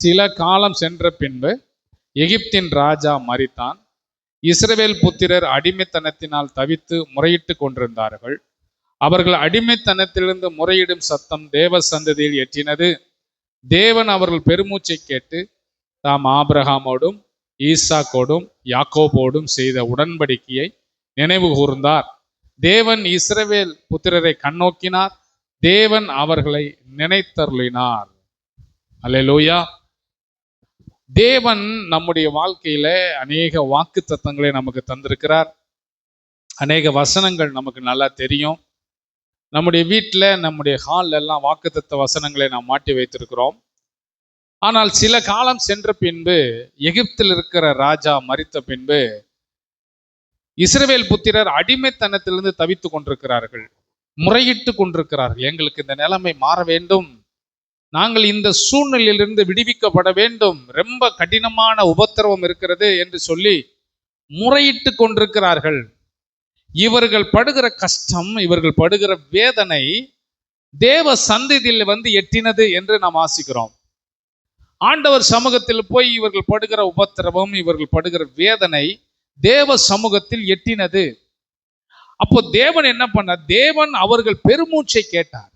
சில காலம் சென்ற பின்பு எகிப்தின் ராஜா மரித்தான். இஸ்ரவேல் புத்திரர் அடிமைத்தனத்தினால் தவித்து முறையிட்டு கொண்டிருந்தார்கள். அவர்கள் அடிமைத்தனத்திலிருந்து முறையிடும் சத்தம் தேவ சந்ததியில் எட்டினது. தேவன் அவர்கள் பெருமூச்சை கேட்டு தாம் ஆபிரகாமோடும் ஈசாக்கோடும் யாக்கோபோடும் செய்த உடன்படிக்கையை நினைவு கூர்ந்தார். தேவன் இஸ்ரவேல் புத்திரரை கண்ணோக்கினார். தேவன் அவர்களை நினைத்தருளினார். அல்லேலூயா. தேவன் நம்முடைய வாழ்க்கையில அநேக வாக்கு தத்தங்களை நமக்கு தந்திருக்கிறார். அநேக வசனங்கள் நமக்கு நல்லா தெரியும். நம்முடைய வீட்டில் நம்முடைய ஹால்ல எல்லாம் வாக்குத்தத்த வசனங்களை நாம் மாட்டி வைத்திருக்கிறோம். ஆனால் சில காலம் சென்ற பின்பு எகிப்தில் இருக்கிற ராஜா மரித்த பின்பு இஸ்ரவேல் புத்திரர் அடிமைத்தனத்திலிருந்து தவித்து கொண்டிருக்கிறார்கள், முறையிட்டு கொண்டிருக்கிறார்கள். எங்களுக்கு இந்த நிலைமை மாற வேண்டும், நாங்கள் இந்த சூழ்நிலையிலிருந்து விடுவிக்கப்பட வேண்டும், ரொம்ப கடினமான உபத்திரவம் இருக்கிறது என்று சொல்லி முறையிட்டு கொண்டிருக்கிறார்கள். இவர்கள் படுகிற கஷ்டம், இவர்கள் படுகிற வேதனை தேவ சந்ததியில் எட்டினது என்று நாம் வாசிக்கிறோம். ஆண்டவர் சமூகத்தில் போய் இவர்கள் படுகிற உபத்திரவம், இவர்கள் படுகிற வேதனை தேவ சமூகத்தில் எட்டினது. அப்போ தேவன் என்ன பண்ணார்? தேவன் அவர்கள் பெருமூச்சை கேட்டார்.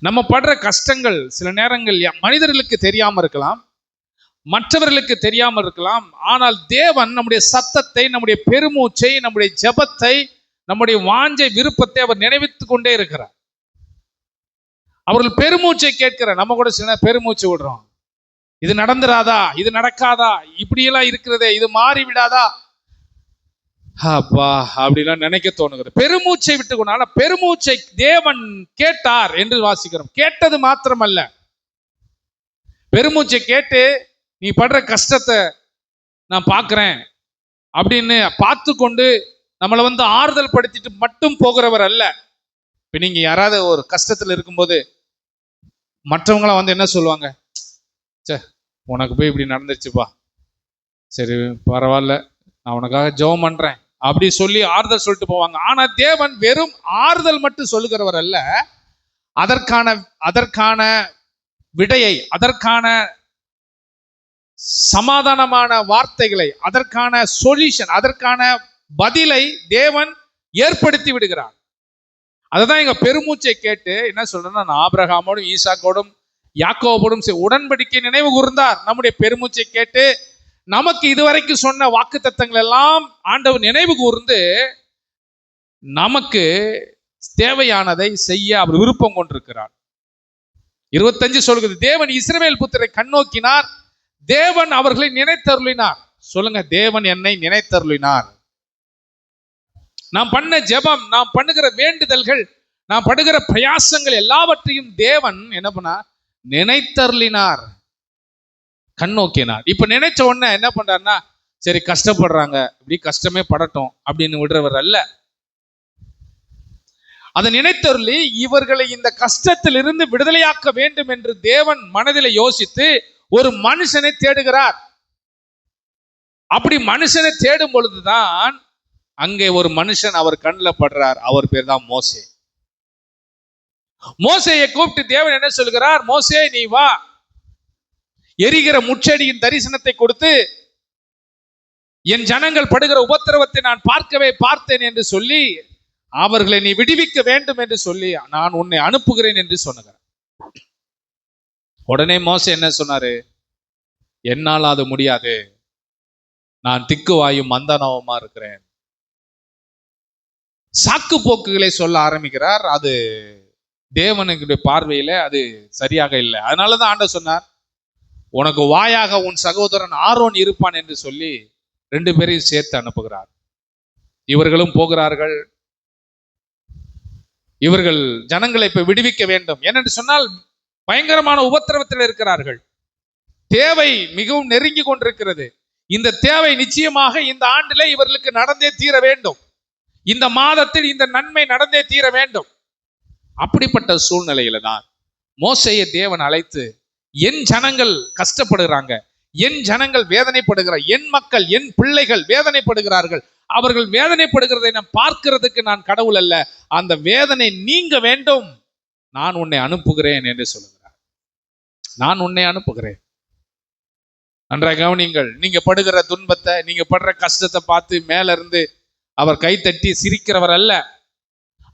நம்ம படுற கஷ்டங்கள் சில நேரங்கள் மனிதர்களுக்கு தெரியாம இருக்கலாம், மற்றவர்களுக்கு தெரியாமல் இருக்கலாம். ஆனால் தேவன் நம்முடைய சத்தத்தை, நம்முடைய பெருமூச்சை, நம்முடைய ஜெபத்தை, நம்முடைய வாஞ்சை விருப்பத்தை அவர் நினைவித்துக் கொண்டே இருக்கிறார். அவர்கள் பெருமூச்சை கேட்கிறார். நம்ம கூட சில பெருமூச்சு விடுறோம், இது நடந்துராதா, இது நடக்காதா, இப்படியெல்லாம் இருக்கிறதே, இது மாறி விடாதா, அப்பா அப்படிலாம் நினைக்க தோணுகிறது. பெருமூச்சை விட்டுக்கொண்டால பெருமூச்சை தேவன் கேட்டார் என்று வாசிக்கிறோம். கேட்டது மாத்திரமல்ல, பெருமூச்சை கேட்டு நீ படுற கஷ்டத்தை நான் பார்க்கிறேன் அப்படின்னு பார்த்து கொண்டு நம்மளை ஆறுதல் படுத்திட்டு மட்டும் போகிறவர் அல்ல. இப்ப நீங்க யாராவது ஒரு கஷ்டத்துல இருக்கும்போது மற்றவங்களாம் என்ன சொல்லுவாங்க? சே, உனக்கு போய் இப்படி நடந்துருச்சுப்பா, சரி பரவாயில்ல, நான் உனக்காக ஜெபம் பண்றேன் அப்படி சொல்லி ஆறுதல் சொல்லிட்டு போவாங்க. ஆனா தேவன் வெறும் ஆறுதல் மட்டும் சொல்லுகிறவர் அல்ல, அதற்கான விடையை, அதற்கான சமாதானமான வார்த்தைகளை, அதற்கான சொல்யூஷன், அதற்கான பதிலை தேவன் ஏற்படுத்தி விடுகிறார். அதுதான் எங்க பெருமூச்சை கேட்டு என்ன சொல்றேன்னா, நான் ஆபிரகாமோடும் ஈசாக்கோடும் யாக்கோபோடும் உடன்படிக்கை நினைவு கூர்ந்தார். நம்முடைய பெருமூச்சை கேட்டு நமக்கு இதுவரைக்கும் சொன்ன வாக்கு தத்தங்கள் எல்லாம் ஆண்டவர் நினைவு கூர்ந்து நமக்கு தேவையானதை செய்ய அவர் விருப்பம் கொண்டிருக்கிறார். 25 சொல்கிறது, தேவன் இஸ்ரவேல் புத்திரரை கண்ணோக்கினார், தேவன் அவர்களை நினைத்தருளினார். சொல்லுங்க, தேவன் என்னை நினைத்தருளினார். நாம் பண்ண ஜெபம், நாம் பண்ணுகிற வேண்டுதல்கள், நாம் படுகிற பிரயாசங்கள் எல்லாவற்றையும் தேவன் என்ன பண்ணா? நினைத்தருளினார், கண்ணோக்கினார். இப்ப நினைச்ச உடனே என்ன பண்றாருன்னா, சரி கஷ்டப்படுறாங்க, இப்படி கஷ்டமே படட்டும் அப்படின்னு விடுறவர் அல்ல. அதை நினைத்தருளி இவர்களை இந்த கஷ்டத்தில் இருந்து விடுதலையாக்க வேண்டும் என்று தேவன் மனதில் யோசித்து ஒரு மனுஷனை தேடுகிறார். அப்படி மனுஷனை தேடும் பொழுதுதான் அங்கே ஒரு மனுஷன் அவர் கண்ணில் படுறார். அவர் பேர் தான் மோசே. மோசேயை கூப்பிட்டு தேவன் என்ன சொல்கிறார்? மோசே, நீ வா, எரிகிற முச்செடியின் தரிசனத்தை கொடுத்து என் ஜனங்கள் படுகிற உபத்திரவத்தை நான் பார்க்கவே பார்த்தேன் என்று சொல்லி அவர்களை நீ விடுவிக்க வேண்டும் என்று சொல்லி நான் உன்னை அனுப்புகிறேன் என்று சொன்னார். உடனே மோசே என்ன சொன்னாரு? என்னால் அது முடியாது, நான் திக்குவாயும் மந்தனவமா இருக்கிறேன். சாக்கு போக்குகளை சொல்ல ஆரம்பிக்கிறார். அது தேவனுடைய பார்வையில அது சரியாக இல்லை. அதனாலதான் ஆண்டவர் சொன்னார், உனக்கு வாயாக உன் சகோதரன் ஆரோன் இருப்பான் என்று சொல்லி 2 பேரையும் சேர்த்து அனுப்புகிறார். இவர்களும் போகிறார்கள். இவர்கள் ஜனங்களை இப்ப விடுவிக்க வேண்டும். ஏனென்று சொன்னால் பயங்கரமான உபத்திரவத்தில் இருக்கிறார்கள். தேவை மிகவும் நெருங்கி கொண்டிருக்கிறது. இந்த தேவை நிச்சயமாக இந்த ஆண்டிலே இவர்களுக்கு நடந்தே தீர வேண்டும். இந்த மாதத்தில் இந்த நன்மை நடந்தே தீர வேண்டும். அப்படிப்பட்ட சூழ்நிலையில தான் மோசேயை தேவன் அழைத்து, என் ஜனங்கள் கஷ்டப்படுகிறாங்க, என் ஜனங்கள் வேதனைப்படுகிறார், என் மக்கள், என் பிள்ளைகள் வேதனைப்படுகிறார்கள், அவர்கள் வேதனைப்படுகிறதை நான் பார்க்கிறதுக்கு நான் கடவுள் அல்ல, அந்த வேதனை நீங்க வேண்டும், நான் உன்னை அனுப்புகிறேன் என்று சொல்லுகிறார். நான் உன்னை அனுப்புகிறேன். நன்றாக கவனிங்கள். நீங்க படுகிற துன்பத்தை, நீங்க படுற கஷ்டத்தை பார்த்து மேல இருந்து அவர் கைத்தட்டி சிரிக்கிறவர் அல்ல.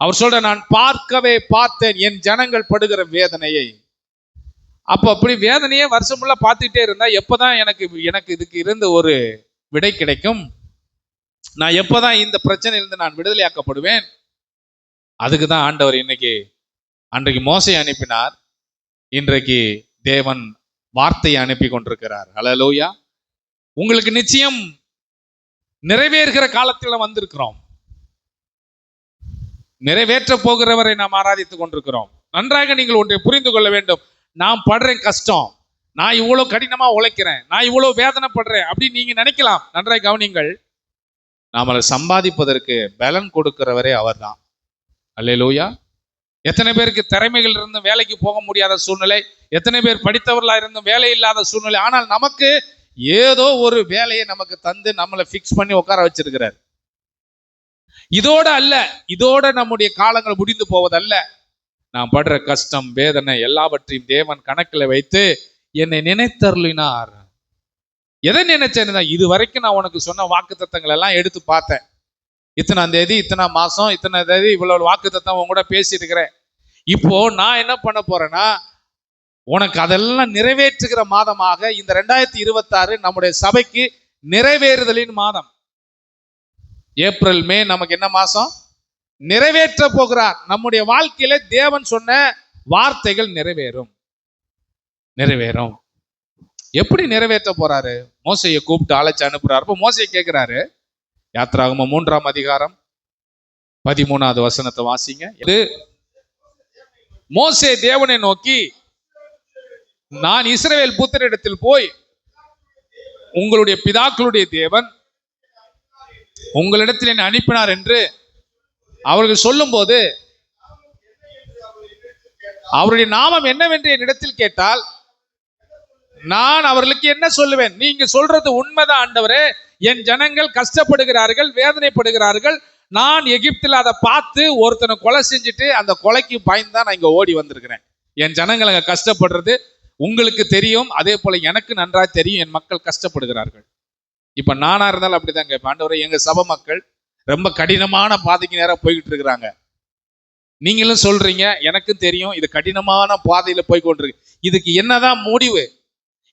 அவர் சொல்ற, நான் பார்க்கவே பார்த்தேன் என் ஜனங்கள் படுகிற வேதனையை. அப்ப அப்படி வேதனையே வருஷம் ஃபுல்லா பார்த்துட்டே இருந்தா எப்பதான் எனக்கு இதுக்கு இருந்து ஒரு விடை கிடைக்கும்? நான் எப்பதான் இந்த பிரச்சனையிலிருந்து நான் விடுதலையாக்கப்படுவேன்? அதுக்கு தான் ஆண்டவர் அன்றைக்கு மோசையை அனுப்பினார். இன்றைக்கு தேவன் வார்த்தையை அனுப்பி கொண்டிருக்கிறார். ஹல்லேலூயா. உங்களுக்கு நிச்சயம் நிறைவேறுகிற காலத்தில் வந்திருக்கிறோம். நிறைவேற்ற போகிறவரை நாம் ஆராதித்துக் கொண்டிருக்கிறோம். நன்றாக நீங்கள் ஒன்றை புரிந்து கொள்ள வேண்டும். நான் படுறேன் கஷ்டம், நான் இவ்வளவு கடினமா உழைக்கிறேன், நான் இவ்வளவு வேதனைப்படுறேன் அப்படின்னு நீங்க நினைக்கலாம். நன்றாக கவனிங்கள். நாம சம்பாதிப்பதற்கு பலன் கொடுக்கிறவரே அவர் தான். அல்லேலூயா. எத்தனை பேருக்கு திறமைகள் இருந்தும் வேலைக்கு போக முடியாத சூழ்நிலை, எத்தனை பேர் படித்தவர்களா இருந்தும் வேலை இல்லாத சூழ்நிலை, ஆனால் நமக்கு ஏதோ ஒரு வேலையை நமக்கு தந்து நம்மளை பிக்ஸ் பண்ணி உட்கார வச்சிருக்கிறார். இதோட அல்ல, இதோட நம்முடைய காலங்கள் முடிந்து போவதல்ல. நான் படுற கஷ்டம், வேதனை எல்லாவற்றையும் தேவன் கணக்கில் வைத்து என்னை நினைத்தருளினார். எதை நினைச்சேன்னு, இது வரைக்கும் நான் உனக்கு சொன்ன வாக்கு தத்தங்கள் எல்லாம் எடுத்து பார்த்தேன். இத்தனாம் தேதி, இத்தனை மாசம், இத்தனை தேதி இவ்வளவு வாக்கு தத்தம் உங்க கூட பேசியிருக்கிறேன். இப்போ நான் என்ன பண்ண போறேன்னா, உனக்கு அதெல்லாம் நிறைவேற்றுகிற மாதமாக இந்த 2026 நம்முடைய சபைக்கு நிறைவேறுதலின் மாதம். ஏப்ரல் மே நமக்கு என்ன மாசம்? நிறைவேற்ற போகிறார். நம்முடைய வாழ்க்கையில தேவன் சொன்ன வார்த்தைகள் நிறைவேறும். எப்படி நிறைவேற்ற போறாரு? மோசையை கூப்பிட்டு அழைச்சு அனுப்புறாரு. இப்போ மோசையை கேட்கிறாரு. யாத்திராகமம் 3ஆம் அதிகாரம் 13வது வசனத்தை வாசிங்க. இது மோசே தேவனை நோக்கி, நான் இஸ்ரவேல் புத்திரிடத்தில் போய் உங்களுடைய பிதாக்களுடைய தேவன் உங்களிடத்தில் என்னை அனுப்பினார் என்று அவர்கள் சொல்லும் போது, அவருடைய நாமம் என்னவென்று என்னிடத்தில் கேட்டால் நான் அவர்களுக்கு என்ன சொல்லுவேன்? நீங்க சொல்றது உண்மைதான் ஆண்டவரே, என் ஜனங்கள் கஷ்டப்படுகிறார்கள், வேதனைப்படுகிறார்கள். நான் எகிப்தில் அதை பார்த்து ஒருத்தனை கொலை செஞ்சுட்டு அந்த கொலைக்கு பயந்துதான் நான் இங்க ஓடி வந்திருக்கிறேன். என் ஜனங்கள் அங்க கஷ்டப்படுறது உங்களுக்கு தெரியும், அதே போல எனக்கு நன்றாக தெரியும் என் மக்கள் கஷ்டப்படுகிறார்கள். இப்ப நானா இருந்தாலும் அப்படிதாங்க. ஆண்டவரே, எங்க சபை மக்கள் ரொம்ப கடினமான பாதைக்கு நேரம் போய்கிட்டு இருக்கிறாங்க. நீங்களும் சொல்றீங்க, எனக்கும் தெரியும் இது கடினமான பாதையில போய்கொண்டிருக்கு. இதுக்கு என்னதான் முடிவு?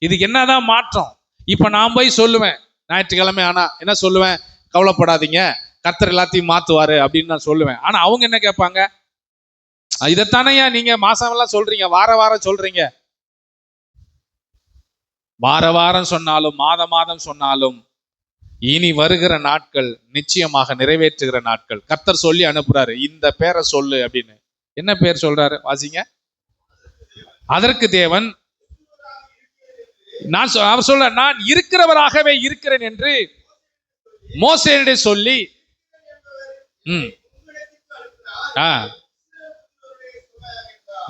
இதுக்கு என்னதான் மாற்றம்? இப்ப நான் போய் சொல்லுவேன், ஞாயிற்றுக்கிழமை ஆனா என்ன சொல்லுவேன்? கவலைப்படாதீங்க, கர்த்தர் எல்லாத்தையும் மாத்துவாரு அப்படின்னு நான் சொல்லுவேன். ஆனா அவங்க என்ன கேட்பாங்க? இதைத்தானே நீங்க மாசம் எல்லாம் சொல்றீங்க, வாரம் சொல்றீங்க. வாரம் சொன்னாலும் மாதம் சொன்னாலும் இனி வருகிற நாட்கள் நிச்சயமாக நிறைவேற்றுகிற நாட்கள். கர்த்தர் சொல்லி அனுப்புறாரு, இந்த பேரை சொல்லு அப்படின்னு. என்ன பேர் சொல்றாரு? வாசிங்க. அதற்கு தேவன் அவர் சொல்ற, நான் இருக்கிறவராகவே இருக்கிறேன் என்று மோசேயிடம் சொல்லி,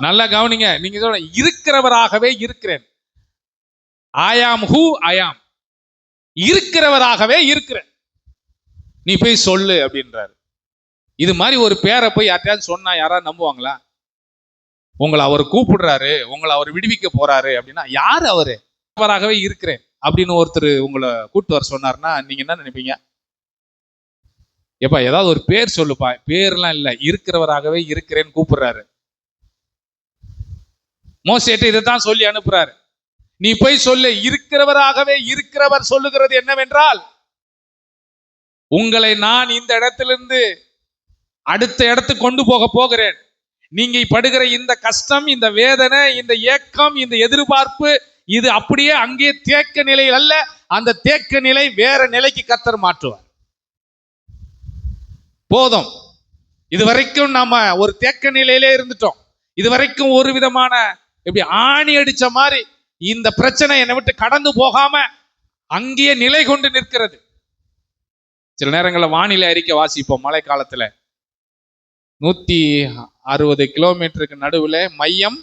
நல்லா கவனிங்க. நீங்க சொல்ற இருக்கிறவராகவே இருக்கிறேன். I am who I am. இருக்கிறவராகவே இருக்கிறேன், நீ போய் சொல்லு அப்படின்றாரு. இது மாதிரி ஒரு பேரை போய் யார்ட்டையாவது சொன்னா யாராவது நம்புவாங்களா? உங்களை அவர் கூப்பிடுறாரு, உங்களை அவர் விடுவிக்க போறாரு அப்படின்னா யாரு அவரு? அவராகவே இருக்கிறேன் அப்படின்னு ஒருத்தர் உங்களை கூப்பிட்டு வர சொன்னார்னா நீங்க என்ன நினைப்பீங்க? எப்பா ஏதாவது ஒரு பேர் சொல்லுப்பா. பேர்லாம் இல்ல, இருக்கிறவராகவே இருக்கிறேன்னு கூப்பிடுறாரு. மோசேட்ட இதைத்தான் சொல்லி அனுப்புறாரு, நீ போய் சொல்லு. இருக்கிறவராகவே இருக்கிறவர் சொல்லுகிறது என்னவென்றால், உங்களை நான் இந்த இடத்திலிருந்து அடுத்த இடத்துக்கு கொண்டு போக போகிறேன். நீங்க படுகிற இந்த கஷ்டம், இந்த வேதனை, இந்த ஏக்கம், இந்த எதிர்பார்ப்பு, இது அப்படியே அங்கே தேக்க நிலையில் அல்ல, அந்த தேக்க நிலை வேற நிலைக்கு கர்த்தர் மாற்றுவார். போதும், இதுவரைக்கும் நாம ஒரு தேக்க நிலையிலே இருந்துட்டோம். இதுவரைக்கும் ஒரு விதமான எப்படி ஆணி அடிச்ச மாதிரி இந்த பிரச்சனை என்னை விட்டு கடந்து போகாம அங்கேயே நிலை கொண்டு நிற்கிறது. சில நேரங்களில் வானிலை அறிக்கை வாசிப்போம். மழை காலத்துல 160 கிலோமீட்டருக்கு நடுவில் மையம்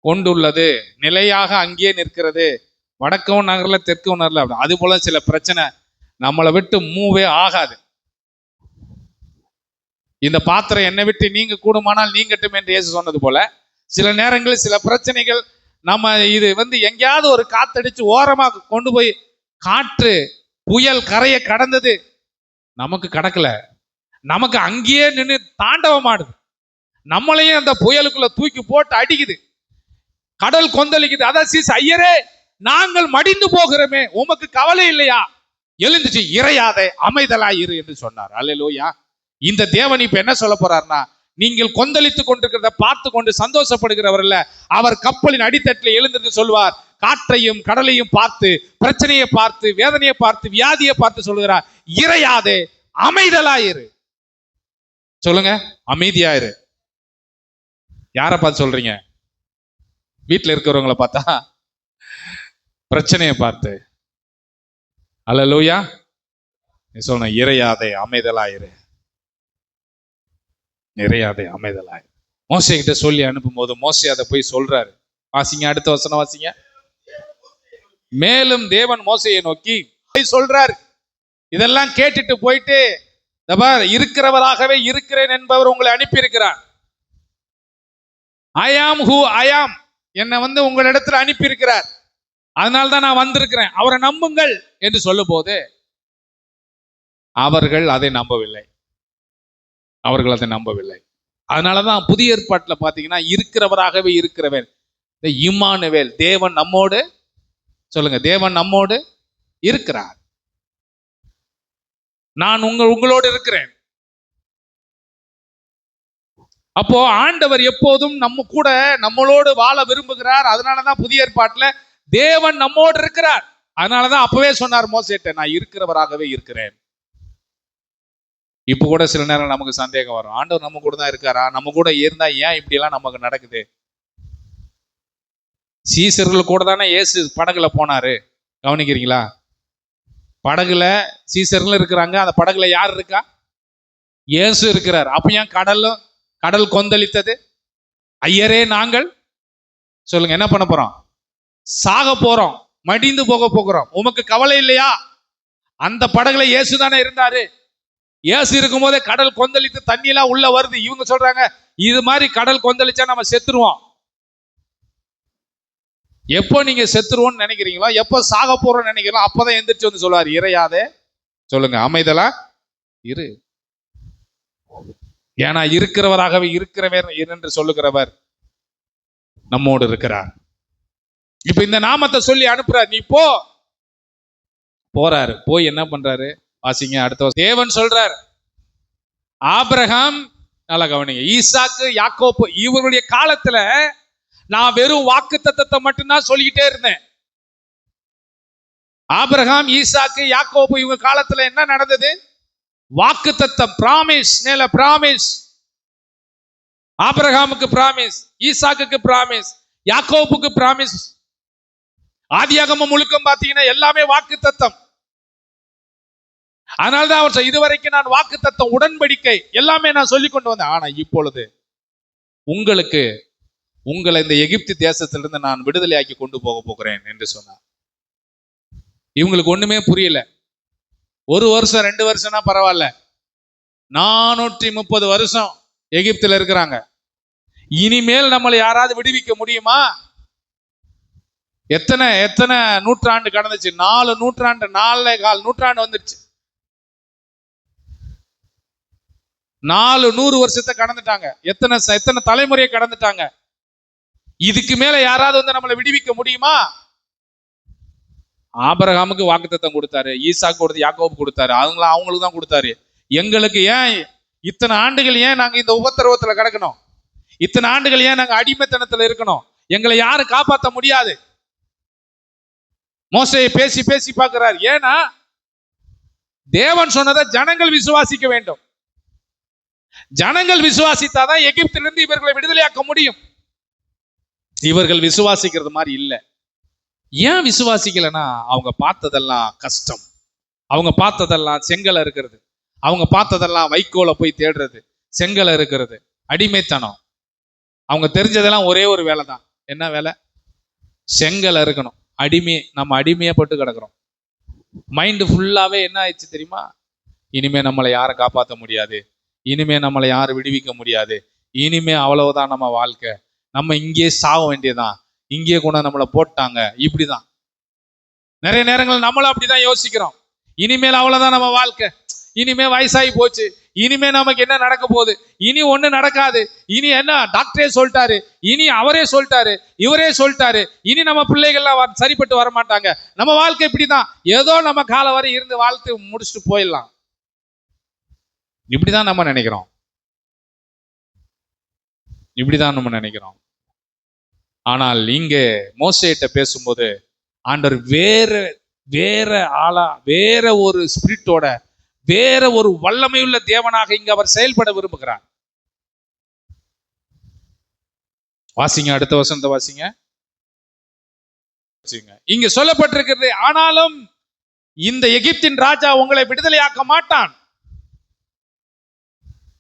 கொண்டுள்ளது, நிலையாக அங்கேயே நிற்கிறது. வடக்கவும் நகர்ல தெற்கவும் நகர்ல. அது போல சில பிரச்சனை நம்மளை விட்டு மூவே ஆகாது. இந்த பாத்திரம் என்னை விட்டு நீங்க கூடுமானால் நீங்கட்டும் என்று இயேசு சொன்னது போல, சில நேரங்களில் சில பிரச்சனைகள் நம்ம இது எங்கேயாவது ஒரு காத்தடிச்சு ஓரமா கொண்டு போய் காற்று புயல் கரையை கடந்தது, நமக்கு கடக்கல, நமக்கு அங்கேயே நின்று தாண்டவம் ஆடுது, நம்மளையும் அந்த புயலுக்குள்ள தூக்கி போட்டு அடிக்குது, கடல் கொந்தளிக்குது. அதான் சீஸ் ஐயரே நாங்கள் மடிந்து போகிறோமே, உமக்கு கவலை இல்லையா? எழுந்துச்சு இறையாதே அமைதலாயிரு என்று சொன்னார். அல்லேலூயா. இந்த தேவன் இப்ப என்ன சொல்ல போறார்னா, நீங்கள் கொந்தளித்துக் கொண்டிருக்கிறத பார்த்து கொண்டு சந்தோஷப்படுகிறவர் இல்ல, அவர் கப்பலின் அடித்தட்டில் எழுந்திருந்து சொல்வார், காற்றையும் கடலையும் பார்த்து, பிரச்சனையை பார்த்து, வேதனையை பார்த்து, வியாதியை பார்த்து சொல்லுகிறார், இறையாதே அமைதலாயிரு. சொல்லுங்க, அமைதியாயிரு. யாரை பார்த்து சொல்றீங்க? வீட்டில் இருக்கிறவங்களை பார்த்தா? பிரச்சனையை பார்த்து? அல்லேலூயா. நீ சொல்ற இறையாதே அமைதலாயிரு, நிறையாதே அமைதலாயிரு. மோசே கிட்ட சொல்லி அனுப்பும் போது மோசே அதை போய் சொல்றாரு. வாசிங்க, அடுத்த வசனம் வாசிங்க. மேலும் தேவன் மோசையை நோக்கி சொல்றாரு, இதெல்லாம் கேட்டுட்டு போயிட்டு, இருக்கிறவராகவே இருக்கிறேன் என்பவர் உங்களை அனுப்பி இருக்கிறார். ஐ ஆம் ஹூ ஐ ஆம், என்னை உங்களிடத்துல அனுப்பி இருக்கிறார், அதனால்தான் நான் வந்திருக்கிறேன், அவரை நம்புங்கள் என்று சொல்லும் போது அவர்கள் அதை நம்பவில்லை. அதனாலதான் புதிய ஏற்பாட்டில் பாத்தீங்கன்னா, இருக்கிறவராகவே இருக்கிறவன் இம்மானுவேல், தேவன் நம்மோடு. சொல்லுங்க, தேவன் நம்மோடு இருக்கிறார். நான் உங்களோடு இருக்கிறேன். அப்போ ஆண்டவர் எப்போதும் நம்ம கூட நம்மளோடு வாழ விரும்புகிறார். அதனாலதான் புதிய ஏற்பாட்டில் தேவன் நம்மோடு இருக்கிறார். அதனாலதான் அப்பவே சொன்னார் மோசேட்ட, நான் இருக்கிறவராகவே இருக்கிறேன். இப்ப கூட சில நேரம் நமக்கு சந்தேகம் வரும், ஆண்டவர் நம்ம கூட தான் இருக்காரா, நம்ம கூட இருந்தா ஏன் இப்படி எல்லாம் நமக்கு நடக்குது? சீசர்கள் கூட தானே இயேசு படகுல போனாரு, கவனிக்கிறீங்களா? படகுல சீசர்கள் இருக்கிறாங்க, அந்த படகுல யார் இருக்கா? இயேசு இருக்கிறார். அப்ப ஏன் கடல் கொந்தளித்தது? ஐயரே நாங்கள் சொல்லுங்க என்ன பண்ண போறோம்? சாக போறோம், மடிந்து போக போகிறோம், உமக்கு கவலை இல்லையா? அந்த படகுல இயேசு தானே இருந்தாரு. இயேசு இருக்கும் போதே கடல் கொந்தளித்து தண்ணி எல்லாம் உள்ள வருது. இவங்க சொல்றாங்க, இது மாதிரி கடல் கொந்தளிச்சா நம்ம செத்துருவோம். எப்போ நீங்க செத்துருவோம்னு நினைக்கிறீங்களோ, எப்போ சாக போறோம்னு நினைக்கிறோம், அப்பதான் எந்திரிச்சு சொல்லுவார், இறையாதே சொல்லுங்க அமைதலா இரு. ஏன்னா இருக்கிறவராகவே இருக்கிறவர் என்று சொல்லுகிறவர் நம்மோடு இருக்கிறார். இப்ப இந்த நாமத்தை சொல்லி அனுப்புறார், நீ போறாரு. போய் என்ன பண்றாரு? வாசிங்க அடுத்த. தேவன் சொல்றார், ஆபிரகாம், நல்லா கவனிங்க, ஈசாக்கு, யாக்கோப்பு இவருடைய காலத்துல நான் வெறும் வாக்கு தத்தத்தை மட்டும்தான் சொல்லிக்கிட்டே இருந்தேன். ஆபிரகாம், ஈசாக்கு, யாக்கோப்பு இவங்க காலத்துல என்ன நடந்தது? வாக்கு தத்தம், பிராமிஸ் மேல பிராமிஸ். ஆபிரகாமுக்கு பிராமிஸ், ஈசாக்குக்கு பிராமிஸ், யாக்கோப்புக்கு பிராமிஸ். ஆதியாகமம் முழுக்கம் பாத்தீங்கன்னா எல்லாமே வாக்கு தத்தம். அதனால்தான் அவர் இதுவரைக்கும் நான் வாக்கு தத்தம், உடன்படிக்கை எல்லாமே நான் சொல்லி கொண்டு வந்தேன். ஆனா இப்பொழுது உங்களை இந்த எகிப்து தேசத்திலிருந்து நான் விடுதலையாக்கி கொண்டு போக போகிறேன் என்று சொன்னார். இவங்களுக்கு ஒண்ணுமே புரியல. 1 வருஷம் 2 வருஷம்னா பரவாயில்ல, 430 வருஷம் எகிப்துல இருக்கிறாங்க. இனிமேல் நம்மளை யாராவது விடுவிக்க முடியுமா? எத்தனை நூற்றாண்டு கடந்துச்சு? 4 நூற்றாண்டு, 4.25 நூற்றாண்டு வந்துருச்சு. 400 வருஷத்தை கடந்துட்டாங்க. எத்தனை தலைமுறையை கடந்துட்டாங்க. இதுக்கு மேல யாராவது நம்மளை விடுவிக்க முடியுமா? ஆபிரகாமுக்கு வாக்குத்தத்தம் கொடுத்தாரு, ஈசாக்கு கொடுத்து, யாக்கோபு கொடுத்தாரு, அவங்களுக்கு தான் கொடுத்தாரு. எங்களுக்கு ஏன் இத்தனை ஆண்டுகள், ஏன் நாங்க இந்த உபத்திரவத்துல கிடக்கணும்? இத்தனை ஆண்டுகள் ஏன் நாங்க அடிமைத்தனத்துல இருக்கணும்? எங்களை யாரும் காப்பாற்ற முடியாது. மோசேயை பேசி பேசி பார்க்கிறார். ஏன்னா தேவன் சொன்னதை ஜனங்கள் விசுவாசிக்க வேண்டும். ஜனங்கள் விசுவாசித்தாதான் எகிப்திலிருந்து இவர்களை விடுதலையாக்க முடியும். இவர்கள் விசுவாசிக்கிறது மாதிரி இல்லை. ஏன் விசுவாசிக்கலன்னா, அவங்க பார்த்ததெல்லாம் கஷ்டம், அவங்க பார்த்ததெல்லாம் செங்கலை இருக்கிறது, அவங்க பார்த்ததெல்லாம் வைக்கோலை போய் தேடுறது, செங்கலை இருக்கிறது, அடிமைத்தனம். அவங்க தெரிஞ்சதெல்லாம் ஒரே ஒரு வேலை தான். என்ன வேலை? செங்கலை இருக்கணும். நம்ம அடிமையப்பட்டு கிடக்கிறோம். மைண்டு ஃபுல்லாவே என்ன ஆயிடுச்சு தெரியுமா? இனிமே நம்மளை யாரும் காப்பாற்ற முடியாது, இனிமே நம்மளை யாரும் விடுவிக்க முடியாது, இனிமே அவ்வளவுதான் நம்ம வாழ்க்கை, நம்ம இங்கேயே சாக வேண்டியதான், இங்கேயே கொண்டு நம்மளை போட்டாங்க. இப்படிதான் நிறைய நேரங்கள் நம்மளும் அப்படிதான் யோசிக்கிறோம். இனிமேல் அவ்வளவுதான் நம்ம வாழ்க்கை, இனிமே வயசாகி போச்சு, இனிமே நமக்கு என்ன நடக்க போகுது, இனி ஒண்ணு நடக்காது, இனி என்ன டாக்டரே சொல்லிட்டாரு, இனி அவரே சொல்லிட்டாரு, இவரே சொல்லிட்டாரு, இனி நம்ம பிள்ளைகள்லாம் சரிப்பட்டு வர மாட்டாங்க, நம்ம வாழ்க்கை இப்படிதான், ஏதோ நம்ம காலம் வரை இருந்து வாழ்த்து முடிச்சுட்டு போயிடலாம், இப்படிதான் நம்ம நினைக்கிறோம். இப்படிதான் நம்ம நினைக்கிறோம். ஆனால் இங்கே மோசேட்ட பேசும்போது ஆண்டவர் வேற ஆளா, வேற ஒரு ஸ்பிரிட்டோட, வேற ஒரு வல்லமையுள்ள தேவனாக இங்க அவர் செயல்பட விரும்புகிறார். வாசிங்க, அடுத்த வசனத்தை வாசிங்க. இங்க சொல்லப்பட்டிருக்கிறது, ஆனாலும் இந்த எகிப்தின் ராஜா உங்களை விடுதலையாக்க மாட்டான்,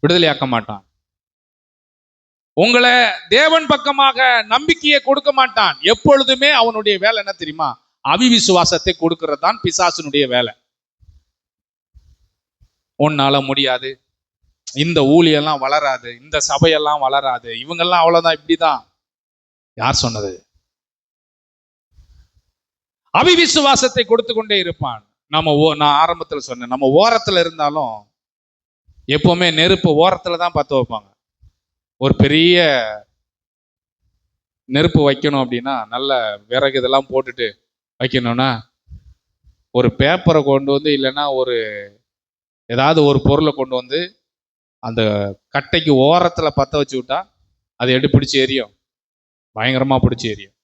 விடுதலையாக்க மாட்டான். உங்களை தேவன் பக்கமாக நம்பிக்கையை கொடுக்க மாட்டான். எப்பொழுதுமே அவனுடைய வேலை என்ன தெரியுமா? அவிவிசுவாசத்தை கொடுக்கிறது தான் பிசாசனுடைய வேலை. உன்னால முடியாது, இந்த ஊழியெல்லாம் வளராது, இந்த சபையெல்லாம் வளராது, இவங்கெல்லாம் அவ்வளவுதான், இப்படிதான். யார் சொன்னது? அவிவிசுவாசத்தை கொடுத்து கொண்டே இருப்பான். நான் ஆரம்பத்தில் சொன்னேன், நம்ம ஓரத்துல இருந்தாலும் எப்பவுமே நெருப்பு ஓரத்துல தான் பத்த வைப்பாங்க. ஒரு பெரிய நெருப்பு வைக்கணும் அப்படின்னா நல்ல விறகு இதெல்லாம் போட்டுட்டு வைக்கணும்னா ஒரு பேப்பரை கொண்டு வந்து, இல்லைன்னா ஒரு ஏதாவது ஒரு பொருளை கொண்டு வந்து அந்த கட்டைக்கு ஓரத்தில் பற்ற வச்சு விட்டா அது எடு பிடிச்சி எரியும், பயங்கரமா பிடிச்சி எரியும்.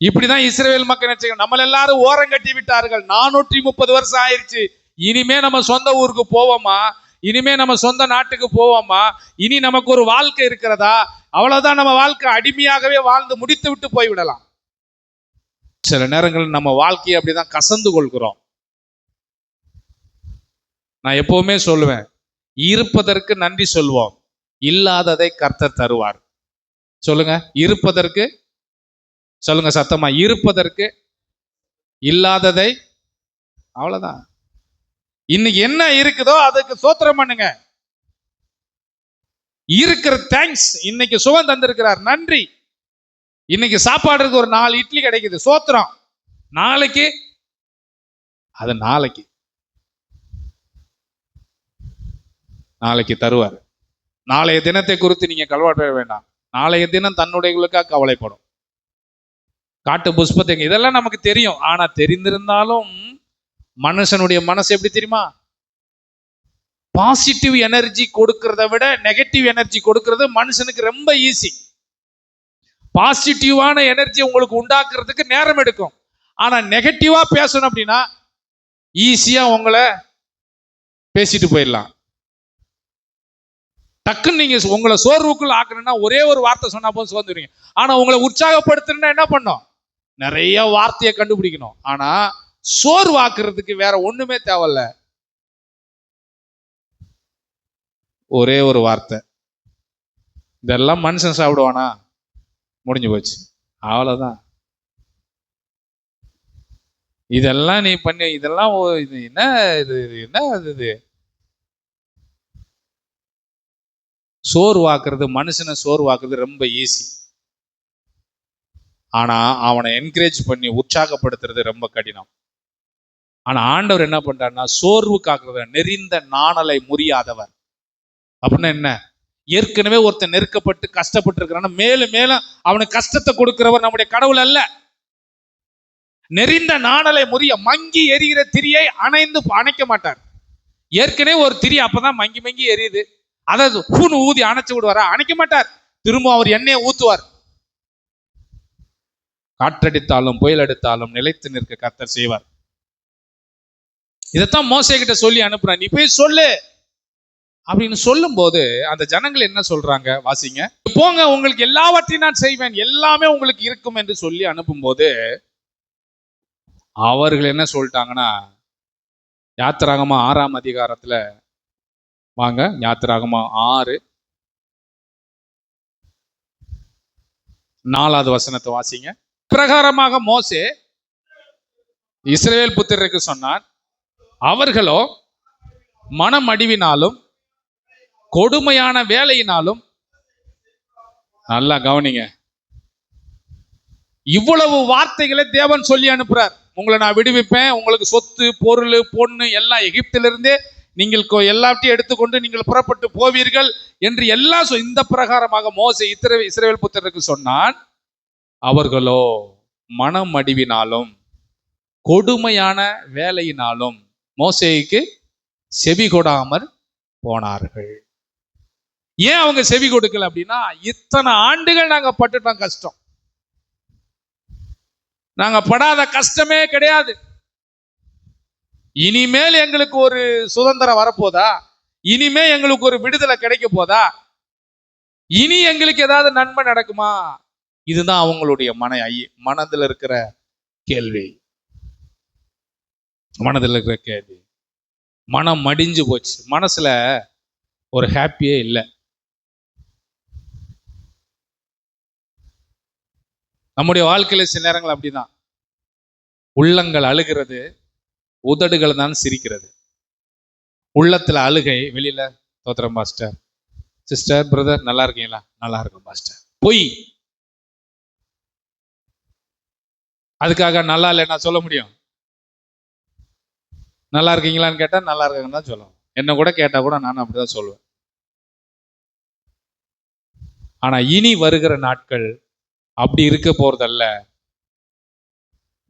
இப்படிதான் இஸ்ரவேல் மக்கள் நினைச்சு, நம்மள எல்லாரும் ஓரம் கட்டி விட்டார்கள், 430 வருஷம் ஆயிடுச்சு, இனிமே நம்ம சொந்த ஊருக்கு போவோமா, இனிமே நம்ம சொந்த நாட்டுக்கு போவோமா, இனி நமக்கு ஒரு வாழ்க்கை இருக்கிறதா, அவ்வளவுதான், நம்ம வாழ்க்கை அடிமையாகவே வாழ்ந்து முடித்து விட்டு போய்விடலாம். சில நேரங்கள் நம்ம வாழ்க்கையை அப்படிதான் கசந்து கொள்கிறோம். நான் எப்பவுமே சொல்லுவேன், இருப்பதற்கு நன்றி சொல்வோம், இல்லாததை கர்த்தர் தருவார். சொல்லுங்க, இருப்பதற்கு, சொல்லுங்க சத்தமா, இருப்பதற்கு, இல்லாததை, அவ்வளவுதான். இன்னைக்கு என்ன இருக்குதோ அதுக்கு சோத்திரம் பண்ணுங்க. இருக்கிற தேங்க்ஸ், இன்னைக்கு சுகம் தந்திருக்கிறார், நன்றி. இன்னைக்கு சாப்பாடுக்கு ஒரு 4 இட்லி கிடைக்குது, சோத்திரம். நாளைக்கு அது நாளைக்கு தருவார். நாளைய தினத்தை குறித்து நீங்க கவலைப்பட வேண்டாம். நாளைய தினம் தன்னுடையவர்களுக்காக கவலைப்படும். காட்டு புஷ்பத்தை, இதெல்லாம் நமக்கு தெரியும். ஆனா தெரிந்திருந்தாலும் மனுஷனுடைய மனசு எப்படி தெரியுமா? பாசிட்டிவ் எனர்ஜி கொடுக்கறத விட நெகட்டிவ் எனர்ஜி கொடுக்கறது மனுஷனுக்கு ரொம்ப ஈஸி. பாசிட்டிவான எனர்ஜி உங்களுக்கு உண்டாக்குறதுக்கு நேரம் எடுக்கும். ஆனா நெகட்டிவா பேசணும் அப்படின்னா ஈஸியா உங்களை பேசிட்டு போயிடலாம். டக்குன்னு நீங்க உங்களை சோர்வுக்குள்ள ஆக்கணும்னா ஒரே ஒரு வார்த்தை சொன்னா போதும் சோர்ந்துருவீங்க. ஆனா உங்களை உற்சாகப்படுத்தணும்னா என்ன பண்ணும்? நிறைய வார்த்தையை கண்டுபிடிக்கணும். ஆனா சோர்வாக்குறதுக்கு வேற ஒண்ணுமே தேவையில்ல, ஒரே ஒரு வார்த்தை. இதெல்லாம் மனுஷன் சாப்பிடுவானா? முடிஞ்சு போச்சு, அவ்வளவுதான். இதெல்லாம் நீ பண்ணி, இதெல்லாம் இது என்ன, இது என்ன, இது சோர்வாக்குறது, மனுஷனை சோர்வாக்குறது ரொம்ப ஈஸி. ஆனா அவனை என்கரேஜ் பண்ணி உற்சாகப்படுத்துறது ரொம்ப கடினம். ஆனா ஆண்டவர் என்ன பண்றாருன்னா, சோர்வு காக்குறத, நெறிந்த நாணலை முறியாதவர். அப்படின்னா என்ன? ஏற்கனவே ஒருத்தன் நெருக்கப்பட்டு கஷ்டப்பட்டு இருக்கிறான், மேலும் மேலும் அவனுக்கு கஷ்டத்தை கொடுக்கிறவர் நம்முடைய கடவுள் அல்ல. நெறிந்த நாணலை முறிய, மங்கி எரிகிற திரியை அணைக்க மாட்டார். ஏற்கனவே ஒரு திரி அப்பதான் மங்கி மங்கி எரியுது, அதை ஊதி அணைச்சு விடுவாரா? அணைக்க மாட்டார். திரும்ப அவர் எண்ணெயை ஊத்துவார். காற்றடித்தாலும் புயல் அடித்தாலும் நிலைத்து நிற்க கர்த்தர் செய்வார். இதைத்தான் மோசே கிட்ட சொல்லி அனுப்புறான், நீ போய் சொல்லு அப்படின்னு சொல்லும் போது அந்த ஜனங்கள் என்ன சொல்றாங்க? வாசிங்க, போங்க, உங்களுக்கு எல்லாவற்றையும் நான் செய்வேன், எல்லாமே உங்களுக்கு இருக்கும் என்று சொல்லி அனுப்பும் போது அவர்கள் என்ன சொல்லிட்டாங்கன்னா, யாத்திராகமா 6ஆம் அதிகாரத்துல வாங்க, யாத்திராகமா 6:4 வசனத்தை வாசிங்க. பிரகாரமாக மோசே இஸ்ரவேல் புத்திரருக்கு சொன்னான், அவர்களோ மனமடிவினாலும் கொடுமையான வேலையினாலும், நல்லா கவனிங்க, இவ்வளவு வார்த்தைகளை தேவன் சொல்லி அனுப்புறார். உங்களை நான் விடுவிப்பேன், உங்களுக்கு சொத்து பொருள் பொண்ணு எல்லாம் எகிப்திலிருந்தே நீங்கள் எல்லாத்தையும் எடுத்துக்கொண்டு நீங்கள் புறப்பட்டு போவீர்கள் என்று எல்லாம் இந்த பிரகாரமாக மோசே இஸ்ரவேல் புத்திரருக்கு சொன்னான். அவர்களோ மனமடிவினாலும் கொடுமையான வேலையினாலும் மோசேக்கு செவி கொடாமல் போனார்கள். ஏன் அவங்க செவி கொடுக்கல அப்படின்னா, இத்தனை ஆண்டுகள் நாங்க பட்டுட்டோம் கஷ்டம், நாங்க படாத கஷ்டமே கிடையாது. இனிமேல் எங்களுக்கு ஒரு சுதந்திரம் வரப்போதா? இனிமே எங்களுக்கு ஒரு விடுதலை கிடைக்க போதா? இனி எங்களுக்கு ஏதாவது நன்மை நடக்குமா? இதுதான் அவங்களுடைய மனதில் இருக்கிற கேள்வி. மனதில் இருக்கிற கேள்வி. மனம் மடிஞ்சு போச்சு. மனசுல ஒரு ஹாப்பியே இல்லை. நம்முடைய வாழ்க்கையில சில நேரங்கள் அப்படிதான். உள்ளங்கள் அழுகிறது, உதடுகள் தான் சிரிக்கிறது. உள்ளத்துல அழுகை, வெளியில தோத்திரம் பாஸ்டர், சிஸ்டர், பிரதர் நல்லா இருக்கீங்களா? நல்லா இருக்கும் பாஸ்டர். பொய். அதுக்காக நல்லா இல்லைன்னா சொல்ல முடியும்? நல்லா இருக்கீங்களான்னு கேட்டா நல்லா இருக்காங்கன்னு தான் சொல்லணும். என்ன கூட கேட்டா கூட நான் அப்படிதான் சொல்லுவேன். ஆனா இனி வருகிற நாட்கள் அப்படி இருக்க போறதல்ல.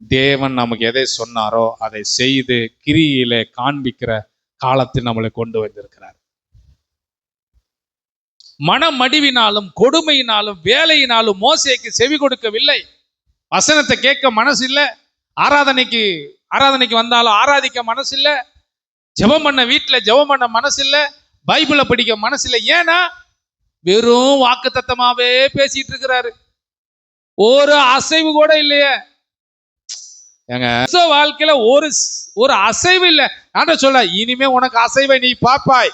தேவன் நமக்கு எதை சொன்னாரோ அதை செய்து கிரியிலே காண்பிக்கிற காலத்தில் நம்மளை கொண்டு வந்திருக்கிறார். மனமடிவினாலும் கொடுமையினாலும் வேலையினாலும் மோசேக்கு செவி கொடுக்கவில்லை. வசனத்தை கேட்க மனசு இல்லை. ஆராதனைக்கு வந்தாலும் ஆராதிக்க மனசு இல்லை. ஜெபம் பண்ண வீட்டுல ஜெபம் பண்ண மனசு இல்லை. பைபிளை படிக்க மனசு இல்லை. ஏன்னா வெறும் வாக்குத்தத்தமாவே பேசிட்டு இருக்கிறாரு. ஒரு அசைவு கூட இல்லையே. எங்க வாழ்க்கையில ஒரு அசைவு இல்லை. ஆண்ட சொல்ல, இனிமே உனக்கு அசைவை நீ பார்ப்பாய்.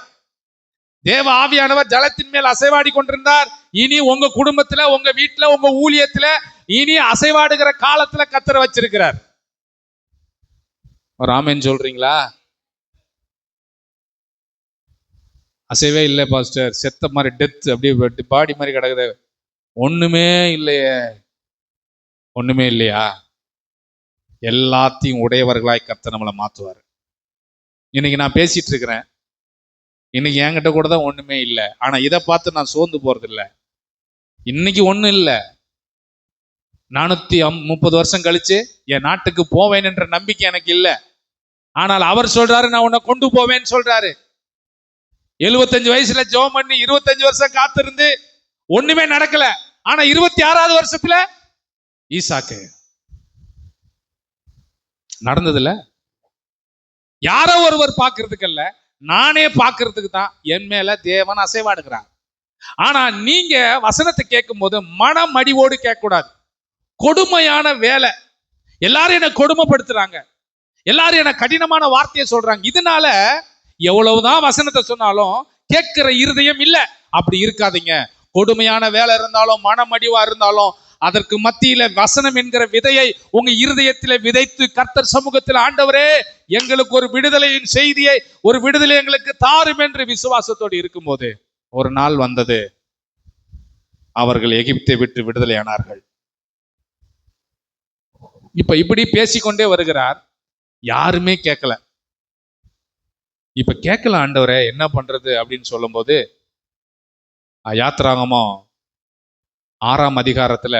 தேவ ஆவியானவர் ஜலத்தின் மேல் அசைவாடி கொண்டிருந்தார். இனி உங்க குடும்பத்துல, உங்க வீட்டுல, உங்க ஊழியத்துல இனி அசைவாடுகிற காலத்துல கர்த்தர் வச்சிருக்கிறார். ஒரு ஆமென் சொல்றீங்களா? அசைவே இல்லை பாஸ்டர், செத்த மாதிரி டெத், அப்படியே பாடி மாதிரி கிடக்குது, ஒண்ணுமே இல்லையே. ஒண்ணுமே இல்லையா? எல்லாத்தையும் உடையவர்களாய் கர்த்தர் நம்மளை மாத்துவார். இன்னைக்கு நான் பேசிட்டு இருக்கிறேன், இன்னைக்கு என்கிட்ட கூட தான் ஒண்ணுமே இல்லை. ஆனா இதை பார்த்து நான் சோர்ந்து போறது இல்லை. இன்னைக்கு ஒண்ணும் இல்லை. 430 வருஷம் கழிச்சு என் நாட்டுக்கு போவேன் என்ற நம்பிக்கை எனக்கு இல்லை. ஆனால் அவர் சொல்றாரு, நான் உன்னை கொண்டு போவேன்னு சொல்றாரு. 75 வயசுல ஜெபம் பண்ணி 25 வருஷம் காத்திருந்து ஒண்ணுமே நடக்கல. ஆனா 26வது வருஷத்துல ஈசாக்கு நடந்ததுல யாரோ ஒருவர் பார்க்கறதுக்கு அல்ல, நானே பார்க்கறதுக்கு தான் என் மேல தேவன் அசைவாடுகிறார். ஆனா நீங்க வசனத்தை கேட்கும் போது மனம் அடிவோடு கேட்க கூடாது. கொடுமையான வேலை, எல்லாரும் என்ன கொடுமைப்படுத்துறாங்க, எல்லாரும் என்ன கடினமான வார்த்தையை சொல்றாங்க, இதனால எவ்வளவுதான் வசனத்தை சொன்னாலும் கேட்கிற இருதயம் இல்ல. அப்படி இருக்காதீங்க. கொடுமையான வேலை இருந்தாலும் மனமடிவா இருந்தாலும் அதற்கு மத்தியில வசனம் என்கிற விதையை உங்க இருதயத்தில விதைத்து கர்த்தர் சமூகத்தில், ஆண்டவரே எங்களுக்கு ஒரு விடுதலையின் செய்தியை, ஒரு விடுதலை எங்களுக்கு தாரும் என்று விசுவாசத்தோடு இருக்கும்போது ஒரு நாள் வந்தது, அவர்கள் எகிப்தை விட்டு விடுதலையானார்கள். இப்ப இப்படி பேசிக்கொண்டே வருகிறார். யாருமே கேட்கல. இப்ப கேட்கல, ஆண்டவரே என்ன பண்றது அப்படின்னு சொல்லும் போது யாத்திராகமம் 6ஆம் அதிகாரத்துல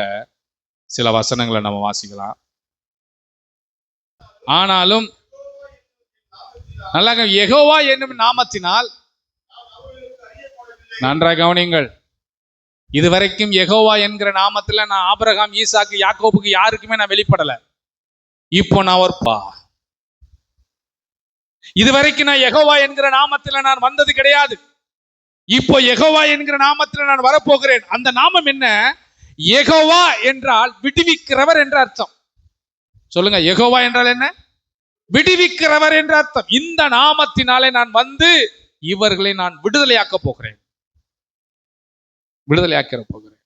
சில வசனங்களை நம்ம வாசிக்கலாம். ஆனாலும் நல்லா யெகோவா என்னும் நாமத்தினால், நன்றாக கவனியுங்கள், இதுவரைக்கும் யெகோவா என்கிற நாமத்துல நான் ஆபிரகாம், ஈசாக்கு, யாக்கோபுக்கு யாருக்குமே நான் வெளிப்படல. இப்போ நான் இதுவரைக்கும் நான் யெகோவா என்கிற நாமத்துல நான் வந்தது கிடையாது. இப்போ யெகோவா என்கிற நாமத்துல நான் வரப்போகிறேன். அந்த நாமம் என்ன? யெகோவா என்றால் விடுவிக்கிறவர் என்ற அர்த்தம். சொல்லுங்க, யெகோவா என்றால் என்ன? விடுவிக்கிறவர் என்ற அர்த்தம். இந்த நாமத்தினாலே நான் வந்து இவர்களை நான் விடுதலையாக்க போகிறேன், விடுதலையாக்க போகிறேன்.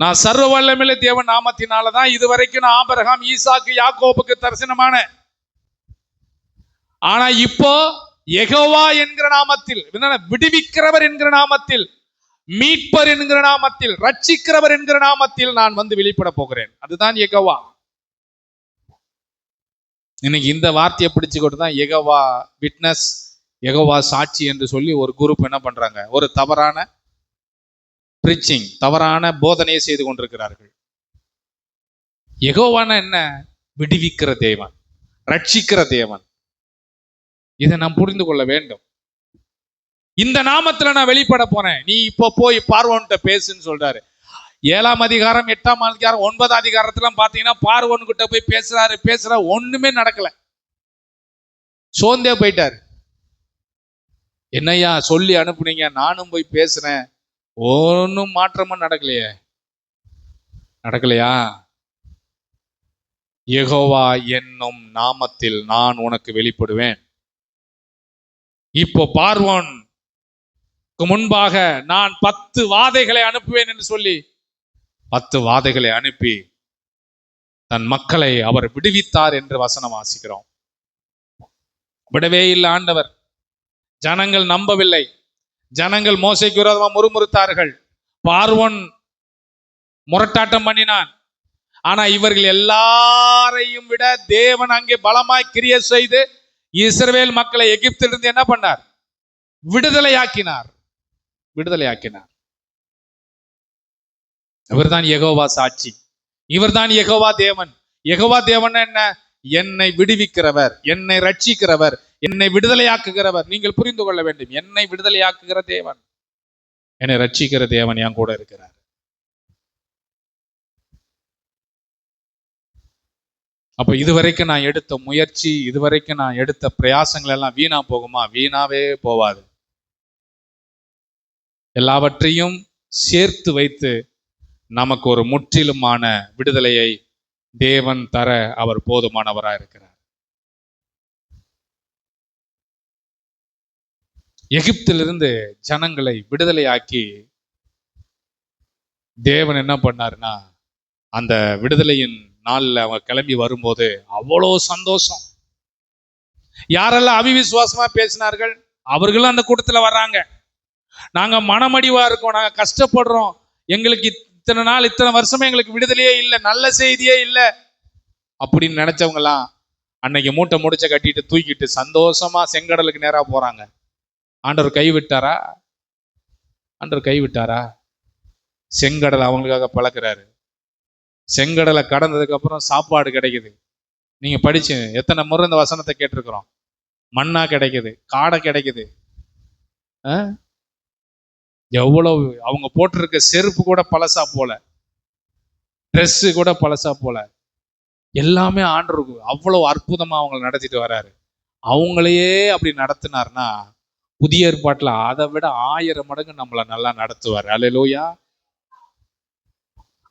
நான் சர்வ வல்லமையுள்ள தேவன் நாமத்தினாலதான் இதுவரைக்கும் நான் ஆபிரகாம், ஈசாக்கு, யாக்கோபுக்கு தரிசனமான. ஆனா இப்போ யெகோவா என்கிற நாமத்தில், விடுவிக்கிறவர் என்கிற நாமத்தில் மீட்பர் என்கிற நாமத்தில், ரட்சிக்கிறவர் என்கிற நாமத்தில் நான் வந்து வெளிப்பட போகிறேன். அதுதான் யெகோவா. இன்னைக்கு இந்த வார்த்தையை பிடிச்சுக்கிட்டு தான் யெகோவா விட்னஸ், யெகோவா சாட்சி என்று சொல்லி ஒரு குரூப் என்ன பண்றாங்க, ஒரு தவறான பிரீச்சிங், தவறான போதனையை செய்து கொண்டிருக்கிறார்கள். யெகோவான என்ன? விடுவிக்கிற தேவன், ரட்சிக்கிற தேவன். இதை நாம் புரிந்து கொள்ள வேண்டும். இந்த நாமத்துல நான் வெளிப்பட போறேன், நீ இப்போ போய் பார்வோன்கிட்ட பேசுன்னு சொல்றாரு. 7ஆம் அதிகாரம் 8ஆம் அதிகாரம் 9ஆம் அதிகாரத்துல பாத்தீங்கன்னா பார்வோன் கிட்ட போய் பேசுறாரு, ஒண்ணுமே நடக்கல. சோர்ந்தே போயிட்டாரு. என்னையா சொல்லி அனுப்புனீங்க, நானும் போய் பேசுறேன், ஒன்னும் மாற்றமா நடக்கலையா? யெகோவா என்னும் நாமத்தில் நான் உனக்கு வெளிப்படுவேன். இப்போ பார்வோனுக்கு முன்பாக நான் 10 வாதைகளை அனுப்புவேன் என்று சொல்லி 10 வாதைகளை அனுப்பி தன் மக்களை அவர் விடுவித்தார் என்று வசனம் வாசிக்கிறோம். விடவே இல்லை ஆண்டவர். ஜனங்கள் நம்பவில்லை. ஜனங்கள் மோசேக்கு விரோதமா முறுமுறுத்தார்கள். பார்வோன் முரட்டாட்டம் பண்ணினான். ஆனா இவர்கள் எல்லாரையும் விட தேவன் அங்கே பலமாய் கிரியை செய்து இஸ்ரவேல் மக்களை எகிப்திலிருந்து என்ன பண்ணார்? விடுதலையாக்கினார். இவர்தான் யெகோவா சாட்சி, இவர்தான் யெகோவா தேவன். யெகோவா தேவன் என்ன? என்னை விடுவிக்கிறவர், என்னை ரட்சிக்கிறவர், என்னை விடுதலையாக்குகிறவர். நீங்கள் புரிந்து கொள்ள வேண்டும், என்னை விடுதலையாக்குகிற தேவன், என்னை ரட்சிக்கிற தேவன் என் கூட இருக்கிறார். அப்ப இதுவரைக்கும் நான் எடுத்த முயற்சி, இதுவரைக்கும் நான் எடுத்த பிரயாசங்கள் எல்லாம் வீணா போகுமா? வீணாவே போவாது. எல்லாவற்றையும் சேர்த்து வைத்து நமக்கு ஒரு முற்றிலுமான விடுதலையை தேவன் தர அவர் போதுமானவராக இருக்கிறார். எகிப்திலிருந்து ஜனங்களை விடுதலையாக்கி தேவன் என்ன பண்ணாருன்னா, அந்த விடுதலையின் நாள்ல அவங்க கிளம்பி வரும்போது அவ்வளோ சந்தோஷம். யாரெல்லாம் அவிவிசுவாசமா பேசினார்கள் அவர்களும் அந்த கூட்டத்துல வர்றாங்க. நாங்க மனமடிவா இருக்கோம், நாங்க கஷ்டப்படுறோம், எங்களுக்கு இத்தனை நாள் இத்தனை வருஷமா எங்களுக்கு விடுதலையே இல்லை, நல்ல செய்தியே இல்லை அப்படின்னு நினைச்சவங்கலாம் அன்னைக்கு மூட்டை முடிச்ச கட்டிட்டு தூக்கிட்டு சந்தோஷமா செங்கடலுக்கு நேரா போறாங்க. ஆண்டவர் கைவிட்டாரா? செங்கடல் அவங்களுக்காக பழக்கிறாரு. செங்கடலை கடந்ததுக்கு அப்புறம் சாப்பாடு கிடைக்குது. நீங்க படிச்சு எத்தனை முறை இந்த வசனத்தை கேட்டிருக்கிறோம். மண்ணா கிடைக்குது, காடை கிடைக்குது. எவ்வளவு அவங்க போட்டிருக்க செருப்பு கூட பழசா போல, ட்ரெஸ் கூட பழசா போல, எல்லாமே ஆண்டவருக்கு அவ்வளவு அற்புதமா அவங்களை நடத்திட்டு வர்றாரு. அவங்களையே அப்படி நடத்தினார்னா புதிய ஏற்பாட்டுல அதை விட 1000 மடங்கு நம்மளை நல்லா நடத்துவார். அல்லேலூயா.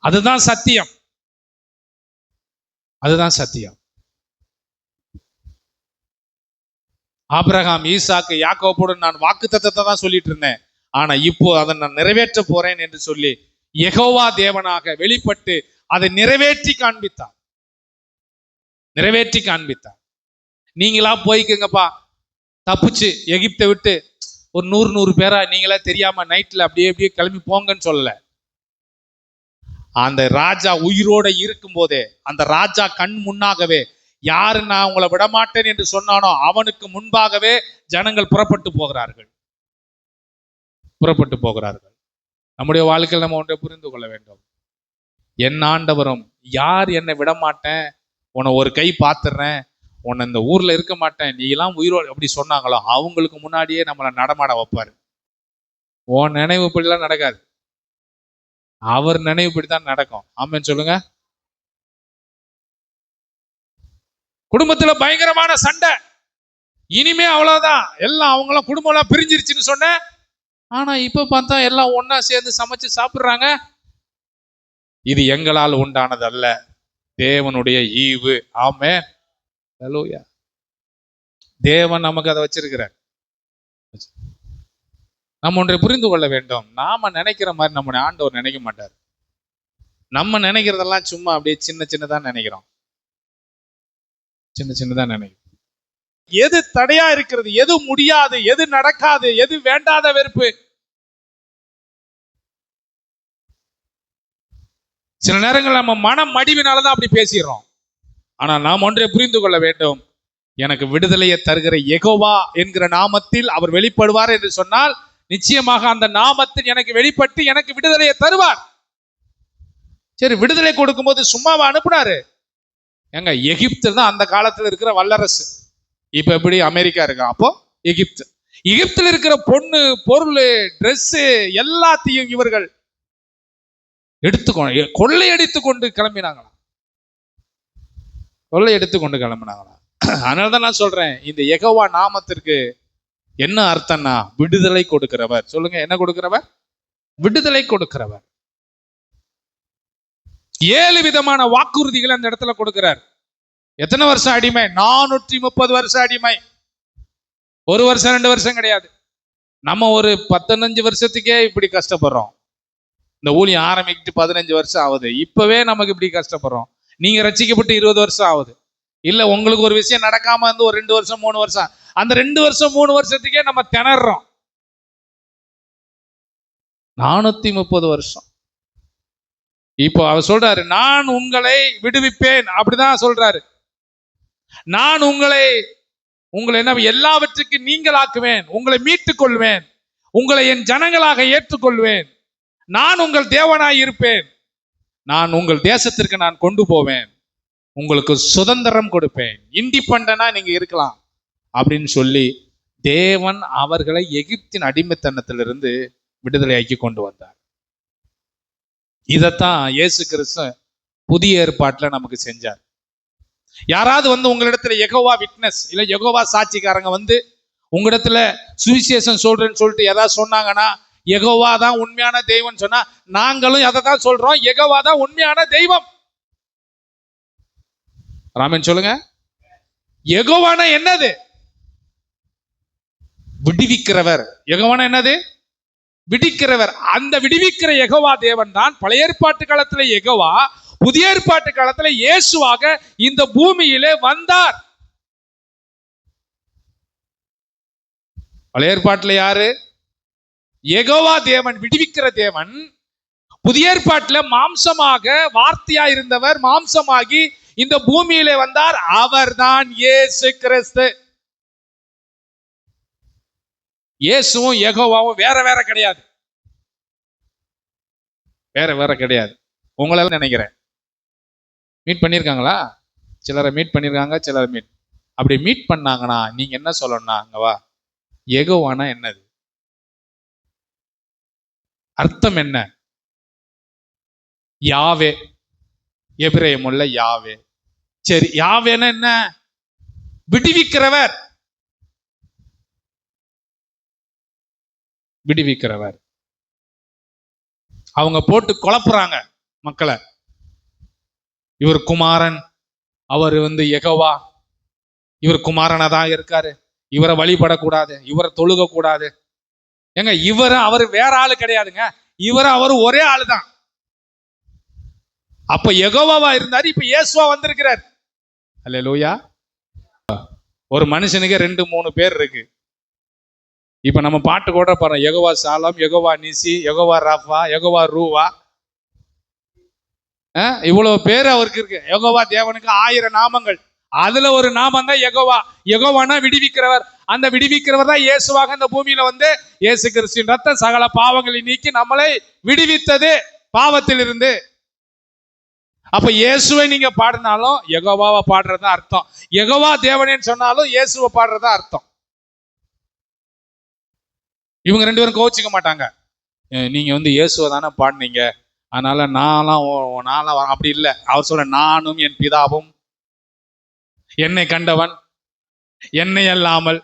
அதுதான் சத்தியம். ஆபிரகாம், ஈசாக்கு, யாக்கோபோடு நான் வாக்குத்தத்தத்தை தான் சொல்லிட்டு இருந்தேன். ஆனா இப்போ அதை நான் நிறைவேற்ற போறேன் என்று சொல்லி யெகோவா தேவனாக வெளிப்பட்டு அதை நிறைவேற்றி காண்பித்தார். நீங்களா போய்க்குங்கப்பா, தப்பிச்சு எகிப்தை விட்டு ஒரு 100 பேரா நீங்களா தெரியாம நைட்ல அப்படியே கிளம்பி போங்கன்னு சொல்லல. அந்த ராஜா உயிரோட இருக்கும் போதே, அந்த ராஜா கண் முன்னாகவே, யாரு நான் உங்களை விடமாட்டேன் என்று சொன்னானோ அவனுக்கு முன்பாகவே ஜனங்கள் புறப்பட்டு போகிறார்கள். நம்முடைய வாழ்க்கையில் நம்ம ஒன்றை புரிந்து கொள்ள வேண்டும். என் ஆண்டவரும் யார் என்னை விடமாட்டேன், உன்னை ஒரு கை பார்த்துடுறேன், உன்னை இந்த ஊர்ல இருக்க மாட்டேன், நீ எல்லாம் உயிரோடு அப்படி சொன்னாங்களோ அவங்களுக்கு முன்னாடியே நம்மளை நடமாட வைப்பாரு. உன் நினைவு இப்படிலாம் நடக்காது, அவர் நினைவு இப்படித்தான் நடக்கும். ஆமென் சொல்லுங்க. குடும்பத்துல பயங்கரமான சண்டை, இனிமே அவ்வளவுதான், எல்லாம் அவங்களாம் குடும்பம் எல்லாம் பிரிஞ்சிருச்சுன்னு சொன்ன. ஆனா இப்ப பார்த்தா எல்லாம் ஒன்னா சேர்ந்து சமைச்சு சாப்பிடுறாங்க. இது எங்களால் உண்டானது அல்ல, தேவனுடைய ஈவு. ஆமென். ஹல்லேலூயா. தேவன் நமக்கு அதை வச்சிருக்கிறார். நம்ம ஒன்றை புரிந்து கொள்ள வேண்டும். நாம நினைக்கிற மாதிரி நம்முடைய ஆண்டவர் நினைக்க மாட்டார். நம்ம நினைக்கிறதெல்லாம் சும்மா அப்படியே சின்னதா நினைக்கிறோம். எது தடையா இருக்கிறது, எது முடியாது, எது நடக்காது, எது வேண்டாத வெறுப்பு, சில நேரங்கள் நம்ம மனம் மடிவினாலதான் அப்படி பேசிடுறோம். ஆனா நாம் ஒன்றை புரிந்து கொள்ள வேண்டும், எனக்கு விடுதலையை தருகிற யெகோவா என்கிற நாமத்தில் அவர் வெளிப்படுவார் என்று சொன்னால் நிச்சயமாக அந்த நாமத்தில் எனக்கு வெளிப்பட்டு எனக்கு விடுதலையை தருவார். சரி, விடுதலை கொடுக்கும்போது சும்மாவா அனுப்புனாரு? எங்க எகிப்து தான் அந்த காலத்துல இருக்கிற வல்லரசு. இப்ப எப்படி அமெரிக்கா இருக்கா, அப்போ எகிப்து. எகிப்தில் இருக்கிற பொண்ணு, பொருள், ட்ரெஸ் எல்லாத்தையும் இவர்கள் கொள்ளையடித்து கொண்டு கிளம்பினாங்களா? கொள்ளையடித்து கொண்டு கிளம்பினாங்களா? அதனாலதான் நான் சொல்றேன், இந்த யெகோவா நாமத்திற்கு என்ன அர்த்தம்னா விடுதலை கொடுக்கிறவர். சொல்லுங்க, என்ன கொடுக்கிறவர்? விடுதலை கொடுக்கிறவர். 7 விதமான வாக்குறுதிகளை அந்த இடத்துல கொடுக்கிறார். எத்தனை வருஷம் அடிமை? 430 வருஷம் அடிமை. 1 வருஷம் 2 வருஷம் கிடையாது. நம்ம ஒரு 15 வருஷத்துக்கே இப்படி கஷ்டப்படுறோம். இந்த ஊழியம் ஆரம்பிக்கிட்டு 15 வருஷம் ஆகுது, இப்பவே நமக்கு இப்படி கஷ்டப்படுறோம். நீங்க ரட்சிக்கப்பட்டு 20 வருஷம் ஆகுது. இல்ல உங்களுக்கு ஒரு விஷயம் நடக்காம இருந்து ஒரு 2 வருஷம் 3 வருஷம், அந்த 2 வருஷம் 3 வருஷத்துக்கே நம்ம திணறோம். 430 வருஷம். இப்போ அவர் சொல்றாரு, நான் உங்களை விடுவிப்பேன். அப்படிதான் சொல்றாரு. நான் உங்களை என்ன எல்லாவற்றுக்கு நீங்களாக்குவேன், உங்களை மீட்டுக் கொள்வேன், உங்களை என் ஜனங்களாக ஏற்றுக்கொள்வேன், நான் உங்கள் தேவனாய் இருப்பேன், நான் உங்கள் தேசத்திற்கு நான் கொண்டு போவேன், உங்களுக்கு சுதந்திரம் கொடுப்பேன், இண்டிபெண்டனா நீங்க இருக்கலாம் அப்படின்னு சொல்லி தேவன் அவர்களை எகிப்தின் அடிமைத்தனத்திலிருந்து விடுதலையாக்கி கொண்டு வந்தார். இதைத்தான் இயேசு கிறிஸ்து புதிய ஏற்பாட்டுல நமக்கு செஞ்சார். யாராவது வந்து உங்களிடத்துல யெகோவா விட்னஸ் இல்ல யெகோவா சாட்சிக்காரங்க வந்து உங்களிடத்துல சுவிசேஷம் சொல்றேன்னு சொல்லிட்டு ஏதாவது சொன்னாங்கன்னா, யெகோவா தான் உண்மையான தெய்வம் சொன்னா நாங்களும் அதை தான் சொல்றோம், யெகோவா தான் உண்மையான தெய்வம். ராமன் சொல்லுங்க, யெகோவானா என்னது? விடுவிக்கிறவர். யெகோவானா என்னது? விடுவிக்கிறவர். அந்த விடுவிக்கிற யெகோவா தேவன் தான் பழைய ஏற்பாட்டு காலத்துல யெகோவா, புதிய ஏற்பாட்டு காலத்துல இயேசுவாக இந்த பூமியிலே வந்தார். பழைய ஏற்பாட்டுல யாரு? யெகோவா தேவன், விடுவிக்கிற தேவன். புதிய ஏற்பாட்டுல மாம்சமாக வார்த்தையா இருந்தவர் மாம்சமாகி இந்த பூமியிலே வந்தார், அவர்தான் இயேசு கிறிஸ்து. இயேசுவும் யெகோவாவும் வேற வேற கிடையாது, வேற வேற கிடையாது. உங்களால நினைக்கிறேன் மீட் பண்ணியிருக்காங்களா? சிலரை மீட் பண்ணியிருக்காங்க, சிலரை அப்படி மீட் பண்ணாங்கன்னா நீங்க என்ன சொல்லணும்னா, அங்கவா யெகோவானா என்னது, அர்த்தம் என்ன? யாவே, எபிரேய மொழில யாவே. சரி, யாவேனா என்ன? விடுவிக்கிறவர். விடுவிக்கிறவர். அவங்க போட்டு குழப்புறாங்க மக்களை. இவர் குமாரன், அவர் வந்து யெகோவா, இவர் குமாரனா தான் இருக்காரு, இவரை வழிபடக்கூடாது, இவரை தொழுக கூடாது. ஏங்க இவரு அவரு வேற ஆளு கிடையாதுங்க, இவரு அவரு ஒரே ஆளு தான். அப்ப யெகோவாவா இருந்தாரு, இப்ப இயேசுவா வந்திருக்கிறார். அல்லேலூயா. ஒரு மனுஷனுக்கு 2-3 பேர் இருக்கு. இப்ப நம்ம பாட்டு கூட பாருங்க, யெகோவா சாலம், யெகோவா நிசி, யெகோவா ராஃபா, யெகோவா ரூவா, இவ்வளவு பேர் அவருக்கு இருக்கு. யெகோவா தேவனுக்கு 1000 நாமங்கள், அதுல ஒரு நாமம் தான் யெகோவா. யெகோவானா விடுவிக்கிறவர். அந்த விடுவிக்கிறவர் தான் இயேசுவாக இந்த பூமியில வந்து இயேசு கிறிஸ்துவின் ரத்தம் சகல பாவங்களை நீக்கி நம்மளை விடுவித்தது பாவத்தில் இருந்து. அப்ப இயேசுவை நீங்க பாடினாலும் யெகோவாவை பாடுறதா அர்த்தம், யெகோவா தேவனேன்னு சொன்னாலும் இயேசுவை பாடுறதா அர்த்தம். இவங்க 2 பேரும் கோச்சிக்க மாட்டாங்க. நீங்க வந்து இயேசுவை தானே பாடினீங்க, அதனால நான்லாம் அப்படி இல்லை. அவர் சொல்ற, நானும் என் பிதாவும் என்னை கண்டவன் என்னை அல்லாமல்.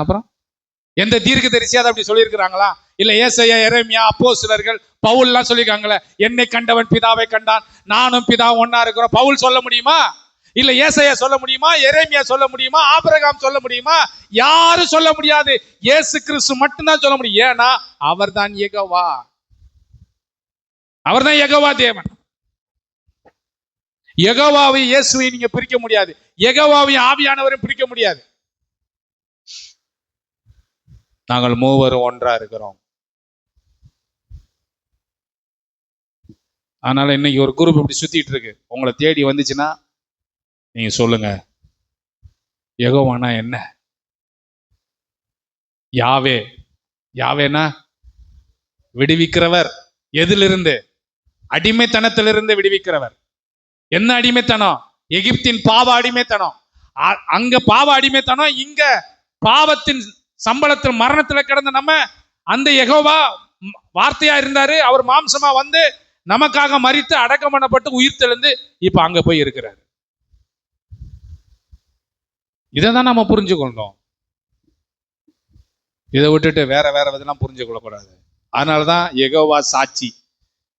அப்புறம் எந்த தீர்க்கதரிசியாவது அப்படி சொல்லியிருக்கிறாங்களா? இல்ல ஏசாயா, எரேமியா, அப்போஸ்தலர்கள், பவுல் எல்லாம் சொல்லியிருக்காங்களே, என்னை கண்டவன் பிதாவை கண்டான், நானும் பிதாவும் ஒன்னா இருக்கிறோம். பவுல் சொல்ல முடியுமா? இல்ல ஏசாயா சொல்ல முடியுமா? எரேமியா சொல்ல முடியுமா? ஆபிரகாம் சொல்ல முடியுமா? யாரும் சொல்ல முடியாது. இயேசு கிறிஸ்து மட்டும்தான் சொல்ல முடியும். ஏன்னா அவர் தான் யெகோவா, அவர் தான் யெகோவா தேவன். யெகோவாவை இயேசுவை நீங்க பிரிக்க முடியாது, யெகோவாவை ஆவியானவரையும் பிரிக்க முடியாது. நாங்கள் மூவரும் ஒன்றா இருக்கிறோம். அதனால இன்னைக்கு ஒரு குரூப் இப்படி சுத்திட்டு இருக்கு. உங்களை தேடி வந்துச்சுன்னா நீங்க சொல்லுங்க, யெகோவானா என்ன? யாவே, யாவேனா விடுவிக்கிறவர். எதிலிருந்து? அடிமைத்தனத்திலிருந்து விடுவிக்கிறவர். என்ன அடிமைத்தனம்? எகிப்தின் பாவ அடிமைத்தனம். அங்க பாவ அடிமைத்தனம், இங்க பாவத்தின் சம்பளத்தில் மரணத்துல கிடந்த நம்ம அந்த யெகோவா வார்த்தையா இருந்தாரு. அவர் மாம்சமா வந்து நமக்காக மரித்து அடக்கம் பண்ணப்பட்டு உயிர் தெழுந்து இப்ப அங்க போய் இருக்கிறார். இதைதான் நம்ம புரிஞ்சுக்கொள்ளணும். இதை விட்டுட்டு வேற வேற விதெல்லாம் புரிஞ்சு கொள்ளக்கூடாது. அதனாலதான் யெகோவா சாட்சி.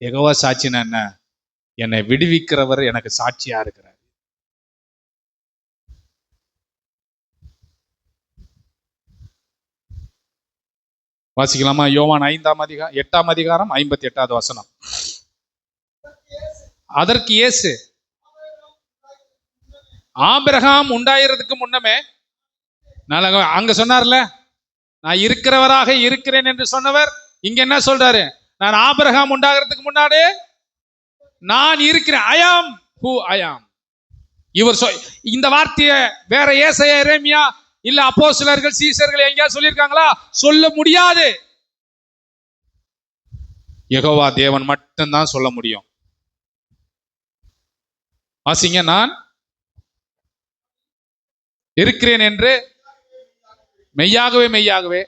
யெகோவா சாட்சின்னா என்ன? என்னை விடுவிக்கிறவர் எனக்கு சாட்சியா இருக்கிறார். வாசிக்கலாமா? யோவான் 8ஆம் அதிகாரம் 58வது வசனம். அதற்கு இயேசு, ஆபிரகாம் உண்டாயிரதுக்கு முன்னமே, அங்க சொன்னார்ல, நான் இருக்கிறவராக இருக்கிறேன் என்று சொன்னவர் இங்க என்ன சொல்றாரு? நான் ஆபிரகாம் உண்டாகிறதுக்கு முன்னாடி நான் இருக்கிறேன். ஐ ஆம் ஹூ ஐ ஆம். இவர் இந்த வார்த்தையை வேற ஏசாயா, எரேமியா இல்ல அப்போஸ்தலர்கள் சீசர்கள் எங்கேயா சொல்லியிருக்காங்களா? சொல்ல முடியாது. யெகோவா தேவன் மட்டும்தான் சொல்ல முடியும். வாசிங்க, நான் இருக்கிறேன் என்று மெய்யாகவே மெய்யாகவே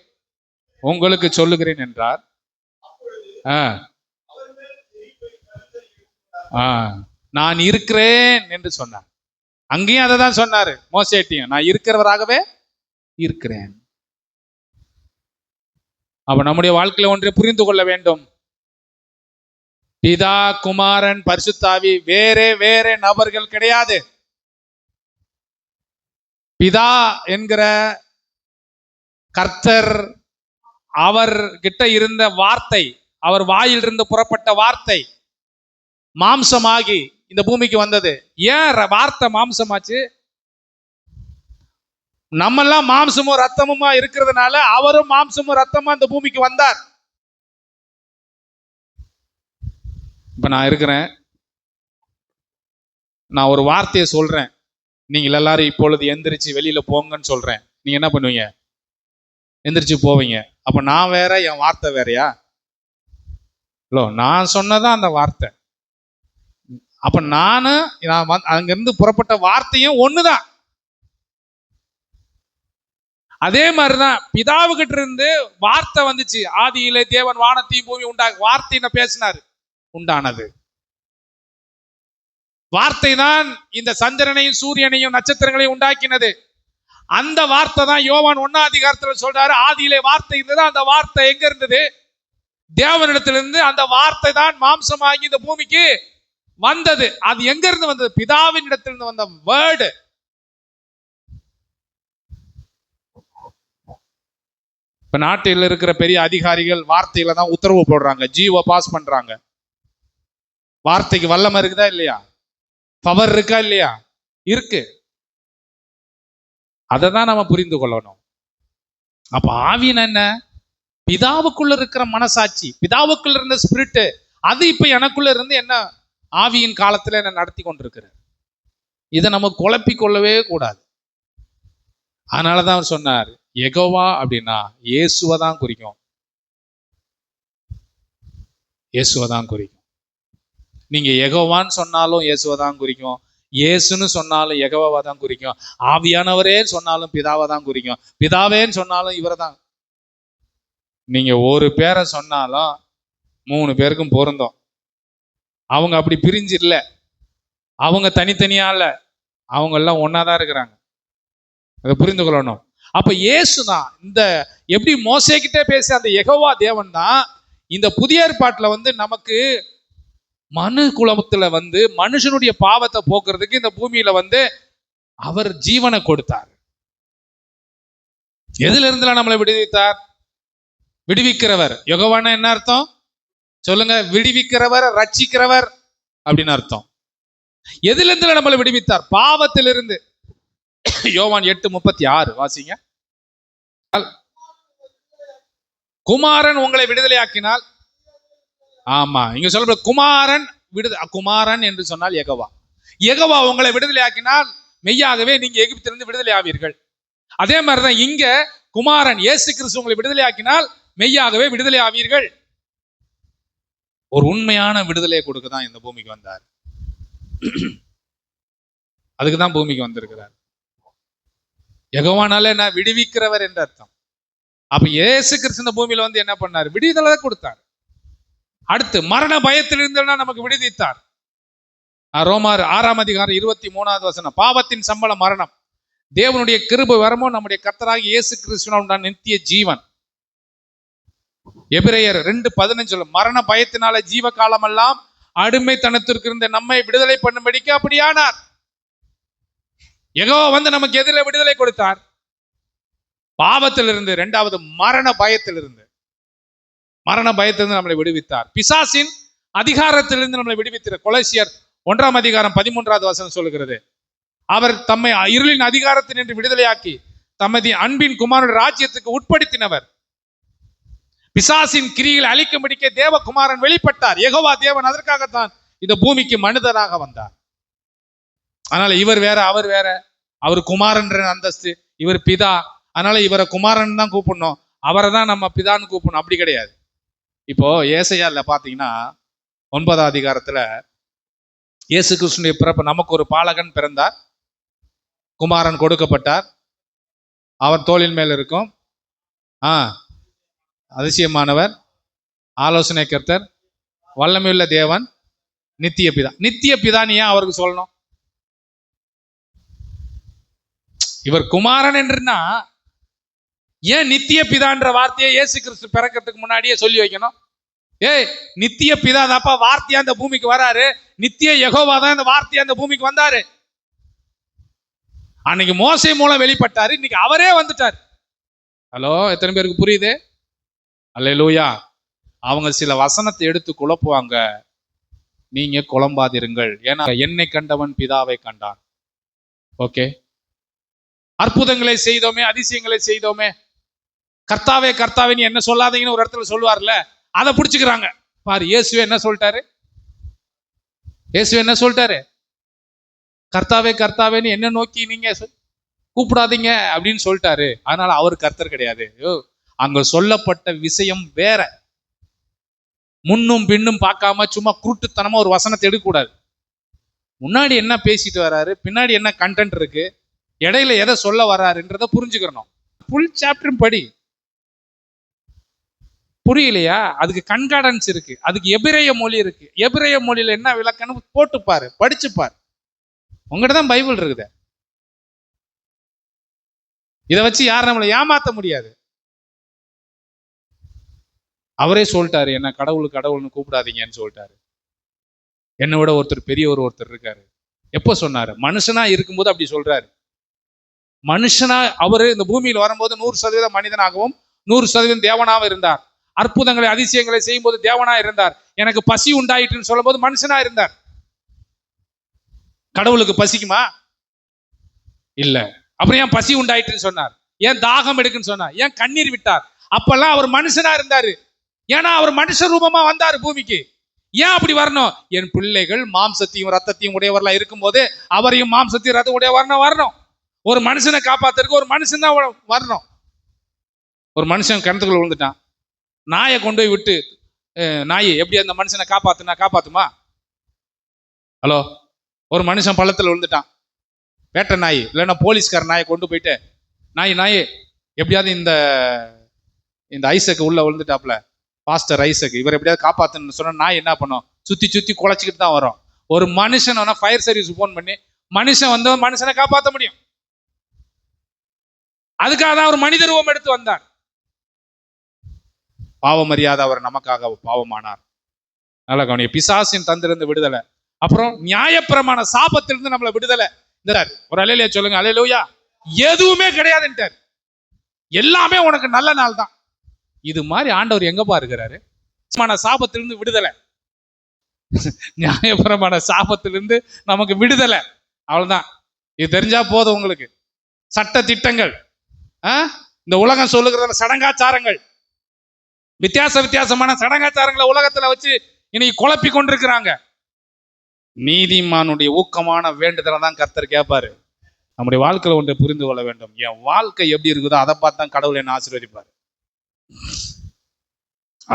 உங்களுக்கு சொல்லுகிறேன் என்றார். நான் இருக்கிறேன் என்று சொன்னார். அங்கேயும் அதை தான் சொன்னாரு மோசேட்டியும், நான் இருக்கிறவராகவே இருக்கிறேன். அப்ப நம்முடைய வாழ்க்கையில ஒன்றை புரிந்து கொள்ள வேண்டும். பிதா, குமாரன், பரிசுத்தாவி வேறே வேறே நபர்கள் கிடையாது. பிதா என்கிற கர்த்தர், அவர் கிட்ட இருந்த வார்த்தை, அவர் வாயில் இருந்து புறப்பட்ட வார்த்தை மாம்சமாகி இந்த பூமிக்கு வந்தது. ஏன் வார்த்தை மாம்சமாச்சு? நம்மெல்லாம் மாம்சமும் ரத்தமுமா இருக்கிறதுனால அவரும் மாம்சமும் ரத்தமா இந்த பூமிக்கு வந்தார். இப்ப நான் இருக்கிறேன், நான் ஒரு வார்த்தையை சொல்றேன், நீங்கள் எல்லாரும் இப்பொழுது எந்திரிச்சு வெளியில போங்கன்னு சொல்றேன். நீங்க என்ன பண்ணுவீங்க? எந்திரிச்சு போவீங்க. அப்ப நான் வேற, என் வார்த்தை வேறையா? இல்ல, நான் சொன்னதான் அந்த வார்த்தை. அப்ப நான் அங்கிருந்து புறப்பட்ட வார்த்தையும் ஒண்ணுதான். அதே மாதிரிதான் பிதாவுகிட்ட இருந்து வார்த்தை வந்துச்சு. ஆதியிலே தேவன் வானத்தையும் பூமி வார்த்தைன்னு பேசினாரு, உண்டானது. வார்த்தை தான் இந்த சந்திரனையும் சூரியனையும் நட்சத்திரங்களையும் உண்டாக்கினது. அந்த வார்த்தை தான் யோவான் 1ஆம் அதிகாரத்தில் சொல்றாரு, ஆதியிலே வார்த்தை இருந்தது. அந்த வார்த்தை எங்க இருந்தது? தேவனிடத்திலிருந்து. அந்த வார்த்தை தான் மாம்சமாகி இந்த பூமிக்கு வந்தது. அது எங்க இருந்து வந்தது? பிதாவின் இடத்திலிருந்து வந்த வேர்டு. இப்ப நாட்டில் இருக்கிற பெரிய அதிகாரிகள் வார்த்தையில தான் உத்தரவு போடுறாங்க, ஜியோ பாஸ் பண்றாங்க. வார்த்தைக்கு வல்லமை இருக்குதா இல்லையா? பவர் இருக்கா இல்லையா? இருக்கு. அதை தான் நம்ம புரிந்து கொள்ளணும். அப்ப ஆவின் என்ன? பிதாவுக்குள்ள இருக்கிற மனசாட்சி, பிதாவுக்குள்ள இருந்த ஸ்பிரிட், அது இப்ப எனக்குள்ள இருந்து என்ன ஆவியின் காலத்துல என்ன நடத்தி கொண்டிருக்கிறார். இதை நம்ம குழப்பி கொள்ளவே கூடாது. அதனாலதான் அவர் சொன்னார், யெகோவா அப்படின்னா இயேசுவை தான் குறிக்கும். இயேசுவை தான் குறிக்கும். நீங்க யெகோவான்னு சொன்னாலும் இயேசுவை தான் குறிக்கும், இயேசுன்னு சொன்னாலும் யெகோவா தான் குறிக்கும், ஆவியானவரே சொன்னாலும் பிதாவை தான் குறிக்கும், பிதாவேன்னு சொன்னாலும் இவரை தான். நீங்க ஒரு பேரை சொன்னாலும் 3 பேருக்கும் பொருந்தும். அவங்க அப்படி பிரிஞ்சு இல்லை, அவங்க தனித்தனியா இல்லை, அவங்க எல்லாம் ஒன்னாதான் இருக்கிறாங்க. அதை புரிந்து கொள்ளணும். அப்ப இயேசு தான் இந்த எப்படி மோசேக்கிட்டே பேச அந்த யெகோவா தேவன் தான் இந்த புதிய ஏற்பாட்டுல வந்து நமக்கு மனு குலத்துல வந்து மனுஷனுடைய பாவத்தை போக்குறதுக்கு இந்த பூமியில வந்து அவர் ஜீவனை கொடுத்தார். எதுல இருந்துலாம் நம்மளை விடுவித்தார்? விடுவிக்கிறவர். யெகோவானா என்ன அர்த்தம் சொல்லுங்க? விடுவிக்கிறவர், ரட்சிக்கிறவர் அப்படின்னு அர்த்தம். எதுல இருந்து நம்மளை விடுவித்தார்? பாவத்திலிருந்து. யோவான் 8:36 வாசிங்க. குமாரன் உங்களை விடுதலையாக்கினால், ஆமா இங்க சொல்ற குமாரன் குமாரன் என்று சொன்னால் யெகோவா. யெகோவா உங்களை விடுதலை ஆக்கினால் மெய்யாகவே நீங்க எகிப்திலிருந்து விடுதலை ஆவீர்கள். அதே மாதிரிதான் இங்க குமாரன் இயேசு கிறிஸ்து உங்களை விடுதலை ஆக்கினால் மெய்யாகவே விடுதலை ஆவீர்கள். ஒரு உண்மையான விடுதலையை கொடுக்க தான் இந்த பூமிக்கு வந்தார். அதுக்கு தான் பூமிக்கு வந்திருக்கிறார். யெகோவானால என்ன? விடுவிக்கிறவர் என்ற அர்த்தம். அப்ப இயேசு கிறிஸ்து இந்த பூமியில வந்து என்ன பண்ணார்? விடுதலை கொடுத்தார். அடுத்து மரண பயத்தில் இருந்தெல்லாம் நமக்கு விடுவித்தார். ரோமர் 6:23 பாவத்தின் சம்பளம் மரணம், தேவனுடைய கிருபை வரமோ நம்முடைய கர்த்தராகிய இயேசு கிறிஸ்துவினால் நித்திய ஜீவன். எபிரேயர் 2:15 மரண பயத்தினால ஜீவ காலமெல்லாம் அடிமைத்தனத்திற்கு இருந்த நம்மை விடுதலை பண்ணும்படிக்கு அப்படியானார். யெகோவா வந்து நமக்கு எதிரில் விடுதலை கொடுத்தார். பாவத்திலிருந்து, இரண்டாவது மரண பயத்திலிருந்து நம்மளை விடுவித்தார். பிசாசின் அதிகாரத்திலிருந்து நம்மளை விடுவித்தார். கொலோசியர் 1:13 சொல்லுகிறது, அவர் தம்மை இருளின் அதிகாரத்தில் நின்று விடுதலையாக்கி தமது அன்பின் குமாரனுடைய ராஜ்யத்துக்கு உட்படுத்தினவர். பிசாசின் கிரியில் அழிக்கும்படிக்க தேவகுமாரன் வெளிப்பட்டார். யெகோவா தேவன் அதற்காகத்தான் இந்த பூமிக்கு மனிதராக வந்தார். அதனால இவர் வேற அவர் வேற. அவர் குமாரன் அந்தஸ்து, இவர் பிதா. அதனால இவரை குமாரன் தான் கூப்பிடணும், அவரை தான் நம்ம பிதான்னு கூப்பிடணும், அப்படி கிடையாது. இப்போ ஏசாயால பாத்தீங்கன்னா 9 இயேசு கிறிஸ்துவினுடைய பிறப்பு, நமக்கு ஒரு பாலகன் பிறந்தார், குமாரன் கொடுக்கப்பட்டார், அவர் தோளின் மேல் இருக்கும், அதிசயமானவர், ஆலோசனை கர்த்தர், வல்லமையுள்ள தேவன், நித்திய பிதா. நித்திய பிதான் ஏன் அவருக்கு சொல்லணும்? இவர் குமாரன் என்றுனா ஏன் நித்திய பிதான்ற வார்த்தையை இயேசு கிறிஸ்து பிறக்கிறதுக்கு முன்னாடியே சொல்லி வைக்கணும்? நித்திய பிதா தாப்பா வார்த்தையா இந்த பூமிக்கு வராரு, நித்திய யெகோவா தான் இந்த வார்த்தையா இந்த பூமிக்கு வந்தாரு. அன்னைக்கு மோசே மூலம் வெளிப்பட்டாரு, இன்னைக்கு அவரே வந்துட்டார். ஹலோ, எத்தனை பேருக்கு புரியுது? அல்லேலூயா. அவங்க சில வசனத்தை எடுத்து குழப்புவாங்க, நீங்க குழம்பாதிருங்கள், ஏன்னா என்னை கண்டவன் பிதாவை கண்டான். ஓகே, அற்புதங்களை செய்தோமே, அதிசயங்களை செய்தோமே, கர்த்தாவே கர்த்தாவே நீ என்ன சொல்லாதீங்கன்னு ஒரு இடத்துல சொல்லுவார்ல, அதை பிடிச்சுக்கிறாங்க. பாரு, இயேசுவே என்ன சொல்லிட்டாரு? கர்த்தாவே கர்த்தாவேன்னு என்ன நோக்கி நீங்க கூப்பிடாதீங்க அப்படின்னு சொல்லிட்டாரு. அதனால அவர் கர்த்தர் கிடையாது. அங்க சொல்லப்பட்ட விஷயம் வேற. முன்னும் பின்னும் பார்க்காம சும்மா குருட்டுத்தனமா ஒரு வசனத்தை எடுக்கக்கூடாது. முன்னாடி என்ன பேசிட்டு வர்றாரு, பின்னாடி என்ன கண்டென்ட் இருக்கு, இடையில எதை சொல்ல வர்றாருன்றத புரிஞ்சுக்கணும். ஃபுல் சாப்டரும் படி. புரியலையா? அதுக்கு கண்கார்டன்ஸ் இருக்கு, அதுக்கு எபிரேய மொழி இருக்கு. எபிரேய மொழியில என்ன விளக்கணும் போட்டுப்பாரு, படிச்சுப்பாரு. உங்ககிட்ட தான் பைபிள் இருக்குது. இதை வச்சு யாரும் நம்மளை ஏமாத்த முடியாது. அவரே சொல்லிட்டாரு, என்ன கடவுள்னு கூப்பிடாதீங்கன்னு சொல்லிட்டாரு. என்னை விட ஒருத்தர் இருக்காரு. எப்போ சொன்னாரு? மனுஷனா இருக்கும்போது அப்படி சொல்றாரு. மனுஷனா அவரு இந்த பூமியில் வரும்போது 100% மனிதனாகவும் 100% தேவனாகவும் இருந்தார். அற்புதங்களை அதிசயங்களை செய்யும் போது தேவனா இருந்தார். எனக்கு பசி உண்டாயிட்டுன்னு சொல்லும் போது மனுஷனா இருந்தார். கடவுளுக்கு பசிக்குமா? இல்ல. அப்புறம் ஏன் பசி உண்டாயிட்டுன்னு சொன்னார்? ஏன் தாகம் எடுக்குன்னு சொன்னார்? ஏன் கண்ணீர் விட்டார்? அப்பெல்லாம் அவர் மனுஷனா இருந்தாரு. ஏன்னா அவர் மனுஷ ரூபமா வந்தாரு பூமிக்கு. ஏன் அப்படி வரணும்? என் பிள்ளைகள் மாம்சத்தையும் ரத்தத்தையும் உடையவர்களா இருக்கும் போது அவரையும் மாம்சத்தையும் ரத்தம் உடையவர்னா வரணும். ஒரு மனுஷனை காப்பாத்துறதுக்கு ஒரு மனுஷன் தான் வரணும். ஒரு மனுஷன் கிணத்துக்குள்ள விழுந்துட்டான், நாயை கொண்டு போய் விட்டு, நாய் எப்படி அந்த மனுஷனை காப்பாத்துமா? ஹலோ, ஒரு மனுஷன் பள்ளத்துல விழுந்துட்டான், வேட்டை நாய் இல்லைன்னா போலீஸ்கார நாயை கொண்டு போயிட்டு, நாய் எப்படியாவது இந்த ஐசக்கு உள்ள விழுந்துட்டாப்ல, பாஸ்டர் ஐசக், இவர் எப்படியாவது காப்பாத்துன்னு சொன்னா நாய் என்ன பண்ணும்? சுத்தி குலைச்சிக்கிட்டு தான் வரும். ஒரு மனுஷன் ஃபயர் சர்வீஸ் போன் பண்ணி மனுஷன் வந்து மனுஷனை காப்பாற்ற முடியும். அதுக்காக தான் அவர் மனித ரூபம் எடுத்து வந்தார். பாவம் அறியாத அவர் நமக்காக பாவமானார். நல்ல கவனிய. பிசாசின் தந்திருந்து விடுதலை, அப்புறம் நியாயப்பிரமாண சாபத்திலிருந்து நம்மளை விடுதலை. ஒரு அல்லேலூயா சொல்லுங்க. அல்லேலூயா. எதுவுமே கிடையாதுன்ட்டார், எல்லாமே உனக்கு நல்ல நாள் தான். இது மாதிரி ஆண்டவர் எங்கப்பா இருக்கிறாரு? சாபத்திலிருந்து விடுதலை, நியாயப்பிரமாண சாபத்திலிருந்து நமக்கு விடுதலை. அவ்வளவுதான். இது தெரிஞ்சா போதும் உங்களுக்கு. சட்ட திட்டங்கள், இந்த உலகம் சொல்லுகிற சடங்காச்சாரங்கள், வித்தியாசமான சடங்காச்சாரங்களை உலகத்துல வச்சு இன்னைக்கு குழப்பி கொண்டிருக்கிறாங்க. நீதிமானுடைய ஊக்கமான வேண்டுதலை தான் கர்த்தர் கேட்பாரு. நம்முடைய வாழ்க்கையில ஒன்றை புரிந்து கொள்ள வேண்டும். என் வாழ்க்கை எப்படி இருக்குதோ அதை பார்த்து தான் கடவுளை என்ன ஆசீர்வதிப்பாரு.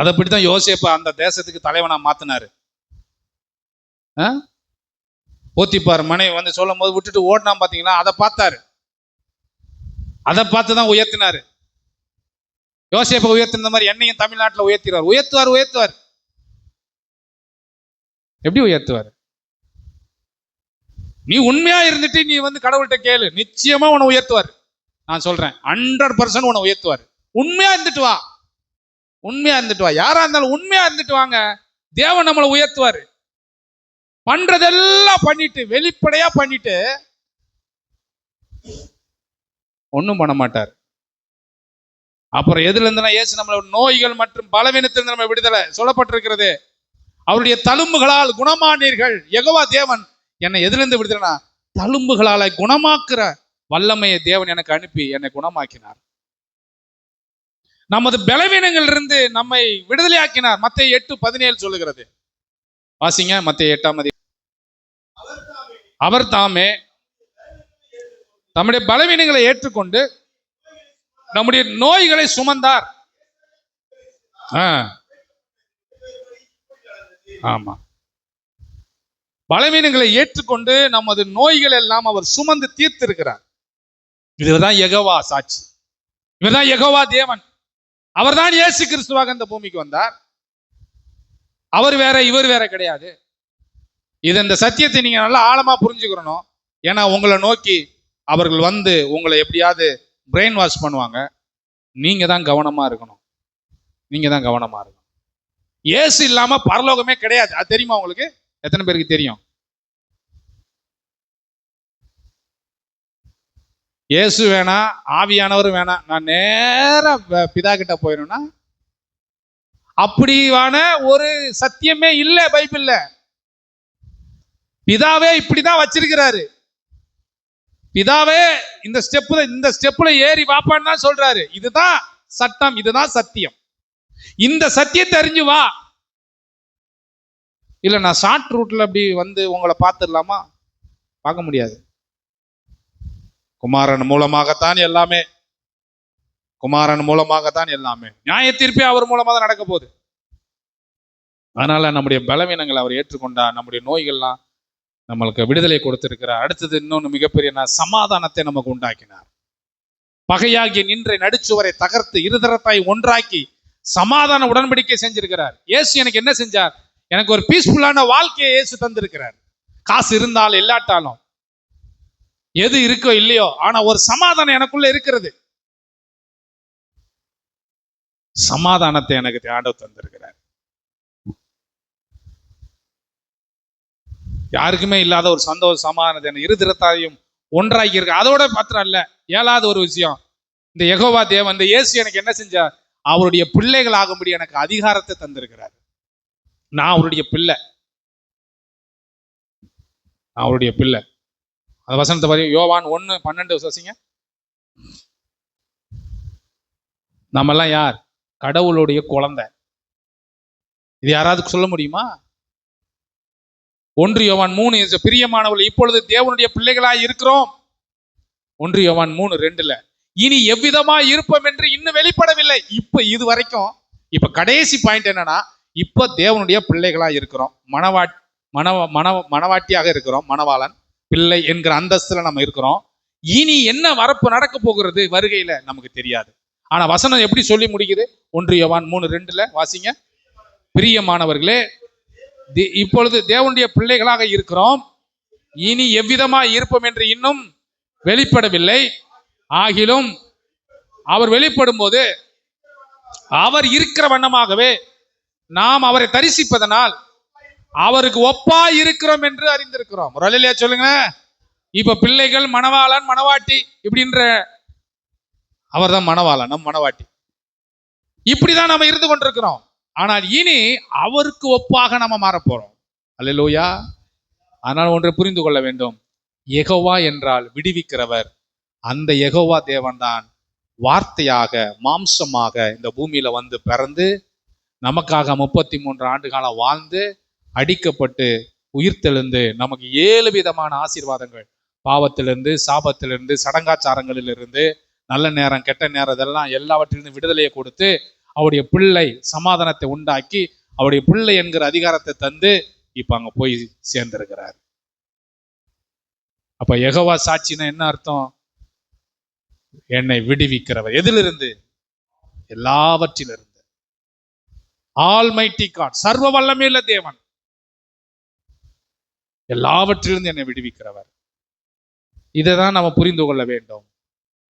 அதைப்படிதான் யோசேப்பு அந்த தேசத்துக்கு தலைவனா மாத்தினாரு. போத்திப்பார் மனைவி வந்து சொல்லும் போது விட்டுட்டு ஓடினா பாத்தீங்களா, அதை பார்த்தாரு. அதை பார்த்துதான் உயர்த்தினாரு. யோசேப்பை உயர்த்தின மாதிரி என்னையும் தமிழ்நாட்டில் உயர்த்திடுவார். உயர்த்துவார். எப்படி உயர்த்துவார்? நீ உண்மையா இருந்துட்டு நீ வந்து கடவுள்கிட்ட கேளு, நிச்சயமா உன்னை உயர்த்துவார். நான் சொல்றேன் 100% உன்னை உயர்த்துவார். உண்மையா இருந்துட்டு வா. யாரா இருந்தாலும் உண்மையா இருந்துட்டு வாங்க, தேவன் நம்மளை உயர்த்துவார். பண்றதெல்லாம் பண்ணிட்டு வெளிப்படையா பண்ணிட்டு ஒன்றும் பண்ண மாட்டார். அப்புறம் எதுல இருந்துனா இயேசு நம்மளோட நோய்கள் மற்றும் பலவீனத்திலிருந்து நம்ம விடுதலை சொல்லப்பட்டிருக்கிறது. அவருடைய தழும்புகளால் குணமானீர்கள். யெகோவா தேவன் என்னை எதிலிருந்து விடுதலைனா தழும்புகளால குணமாக்குற வல்லமையை தேவன் எனக்கு அனுப்பி என்னை குணமாக்கினார். நமது பலவீனங்கள் இருந்து நம்மை விடுதலையாக்கினார். மத்தேயு 8:17 சொல்லுகிறது. வாசிங்க மத்தேயு 8. அவர் தாமே நம்முடைய பலவீனங்களை ஏற்றுக்கொண்டு நம்முடைய நோய்களை சுமந்தார். ஆமா, பலவீனங்களை ஏற்றுக்கொண்டு நமது நோய்கள் எல்லாம் அவர் சுமந்து தீர்த்திருக்கிறார். இதுதான் யெகோவா சாட்சி. இவர்தான் யெகோவா தேவன். அவர் தான் இயேசு கிறிஸ்துவாக இந்த பூமிக்கு வந்தார். அவர் வேற இவர் வேற கிடையாது. இந்த சத்தியத்தை நீங்க நல்லா ஆழமா புரிஞ்சுக்கிறணும். ஏன்னா உங்களை நோக்கி அவர்கள் வந்து உங்களை எப்படியாவது பிரெயின் வாஷ் பண்ணுவாங்க. நீங்க தான் கவனமா இருக்கணும். இயேசு இல்லாம பரலோகமே கிடையாது. அது தெரியுமா உங்களுக்கு? எத்தனை பேருக்கு தெரியும்? இயேசு வேணாம், ஆவியானவரும் வேணாம், நான் நேரா பிதா கிட்ட போயிடும்னா அப்படியான ஒரு சத்தியமே இல்லை பைபிள்ல. பிதாவே இப்படிதான் வச்சிருக்கிறாரு. பிதாவே இந்த ஸ்டெப்ல ஏறி வாப்பான்னு தான் சொல்றாரு. இதுதான் சட்டம், இதுதான் சத்தியம். இந்த சத்தியத்தை அறிஞ்சு வா. இல்ல நான் ஷார்ட் ரூட்ல அப்படி வந்து உங்களை பார்த்துடலாமா? பார்க்க முடியாது. குமாரன் மூலமாகத்தான் எல்லாமே. நியாய தீர்ப்பே அவர் மூலமா தான் நடக்க போகுது. அதனால நம்முடைய பலவீனங்களை அவர் ஏற்றுக்கொண்டார். நம்முடைய நோய்கள்லாம் நம்மளுக்கு விடுதலை கொடுத்திருக்கிறார். அடுத்தது இன்னொன்று மிகப்பெரிய சமாதானத்தை நமக்கு உண்டாக்கினார். பகையாகிய நின்ற நடுச்சுவரை தகர்த்து இருதரத்தாய் ஒன்றாக்கி சமாதான உடன்படிக்கை செஞ்சிருக்கிறார். இயேசு எனக்கு என்ன செஞ்சார்? எனக்கு ஒரு பீஸ்ஃபுல்லான வாழ்க்கையை இயேசு தந்திருக்கிறார். காசு இருந்தாலும் இல்லாட்டாலும், எது இருக்கோ இல்லையோ, ஆனா ஒரு சமாதானம் எனக்குள்ள இருக்கிறது. சமாதானத்தை எனக்கு ஆண்டவர் தந்திருக்கிறார். யாருக்குமே இல்லாத ஒரு சந்தோஷ சமாதானத்தை இருதிரத்தாயும் ஒன்றாக்கி இருக்கு. அதோட மாத்திரம் அல்ல, 7வது ஒரு விஷயம், இந்த யெகோவா தேவன் இந்த இயேசு எனக்கு என்ன செஞ்சார்? அவருடைய பிள்ளைகள் ஆகும்படி எனக்கு அதிகாரத்தை தந்திருக்கிறார். நான் அவருடைய பிள்ளை. அந்த வசனத்தை பாருங்க, யோவான் 1:12 வசிங்க. நம்மெல்லாம் யார்? கடவுளுடைய குழந்தை. இது யாராவது சொல்ல முடியுமா? 1 யோவான் 3 பிரியமானவர்கள் இப்பொழுது தேவனுடைய பிள்ளைகளாய் இருக்கிறோம். 1 யோவான் 3:2 இனி எவ்விதமா இருப்போம் என்று இன்னும் வெளிப்படவில்லை. இது வரைக்கும் கடைசி பாயிண்ட் என்னன்னா, இப்ப தேவனுடைய பிள்ளைகளா இருக்கிறோம். மணவாட்டியாக இருக்கிறோம். மணவாளன் பிள்ளை என்கிற அந்தஸ்துல நம்ம இருக்கிறோம். இனி என்ன வரப்பு நடக்க போகிறது வருகையில நமக்கு தெரியாது. ஆனா வசனம் எப்படி சொல்லி முடிக்குது? 1 யோவான் 3:2 வாசிங்க. பிரியமானவர்களே, இப்பொழுது தேவனுடைய பிள்ளைகளாக இருக்கிறோம். இனி எவ்விதமா இருப்போம் என்று இன்னும் வெளிப்படவில்லை. ஆகிலும் அவர் வெளிப்படும் போது அவர் இருக்கிற வண்ணமாகவே நாம் அவரை தரிசிப்பதனால் அவருக்கு ஒப்பா இருக்கிறோம் என்று அறிந்திருக்கிறோம். ஒரு அல்லேலூயா சொல்லுங்க. இப்ப பிள்ளைகள், மணவாளன், மணவாட்டி இப்படின்ற, அவர் தான் மணவாளன், நம் மணவாட்டி. இப்படிதான் நம்ம இருந்து கொண்டிருக்கிறோம். ஆனால் இனி அவருக்கு ஒப்பாக நம்ம மாறப்போறோம். அல்லேலூயா. ஆனால் ஒன்றை புரிந்து கொள்ள வேண்டும், யெகோவா என்றால் விடுவிக்கிறவர். அந்த யெகோவா தேவன் தான் வார்த்தையாக மாம்சமாக இந்த பூமியில வந்து பிறந்து நமக்காக 33 ஆண்டு காலம் வாழ்ந்து அடிக்கப்பட்டு உயிர்த்தெழுந்து நமக்கு 7 விதமான ஆசீர்வாதங்கள், பாவத்திலிருந்து, சாபத்திலிருந்து, சடங்காச்சாரங்களிலிருந்து, நல்ல நேரம் கெட்ட நேரம் இதெல்லாம் எல்லாவற்றிலிருந்து விடுதலையை கொடுத்து அவருடைய பிள்ளை சமாதானத்தை உண்டாக்கி அவருடைய பிள்ளை என்கிற அதிகாரத்தை தந்து இப்ப அங்க போய் சேர்ந்திருக்கிறார். அப்ப யெகோவா சாட்சினா என்ன அர்த்தம்? என்னை விடுவிக்கிறவர். எதிலிருந்து? எல்லாவற்றிலிருந்து. ஆல்மைட்டி காட், சர்வ வல்லமையுள்ள தேவன், எல்லாவற்றிலிருந்து என்னை விடுவிக்கிறவர். இதை தான் நம்ம புரிந்து கொள்ள வேண்டும்.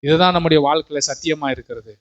இதுதான் நம்முடைய வாழ்க்கையில சத்தியமா இருக்கிறது.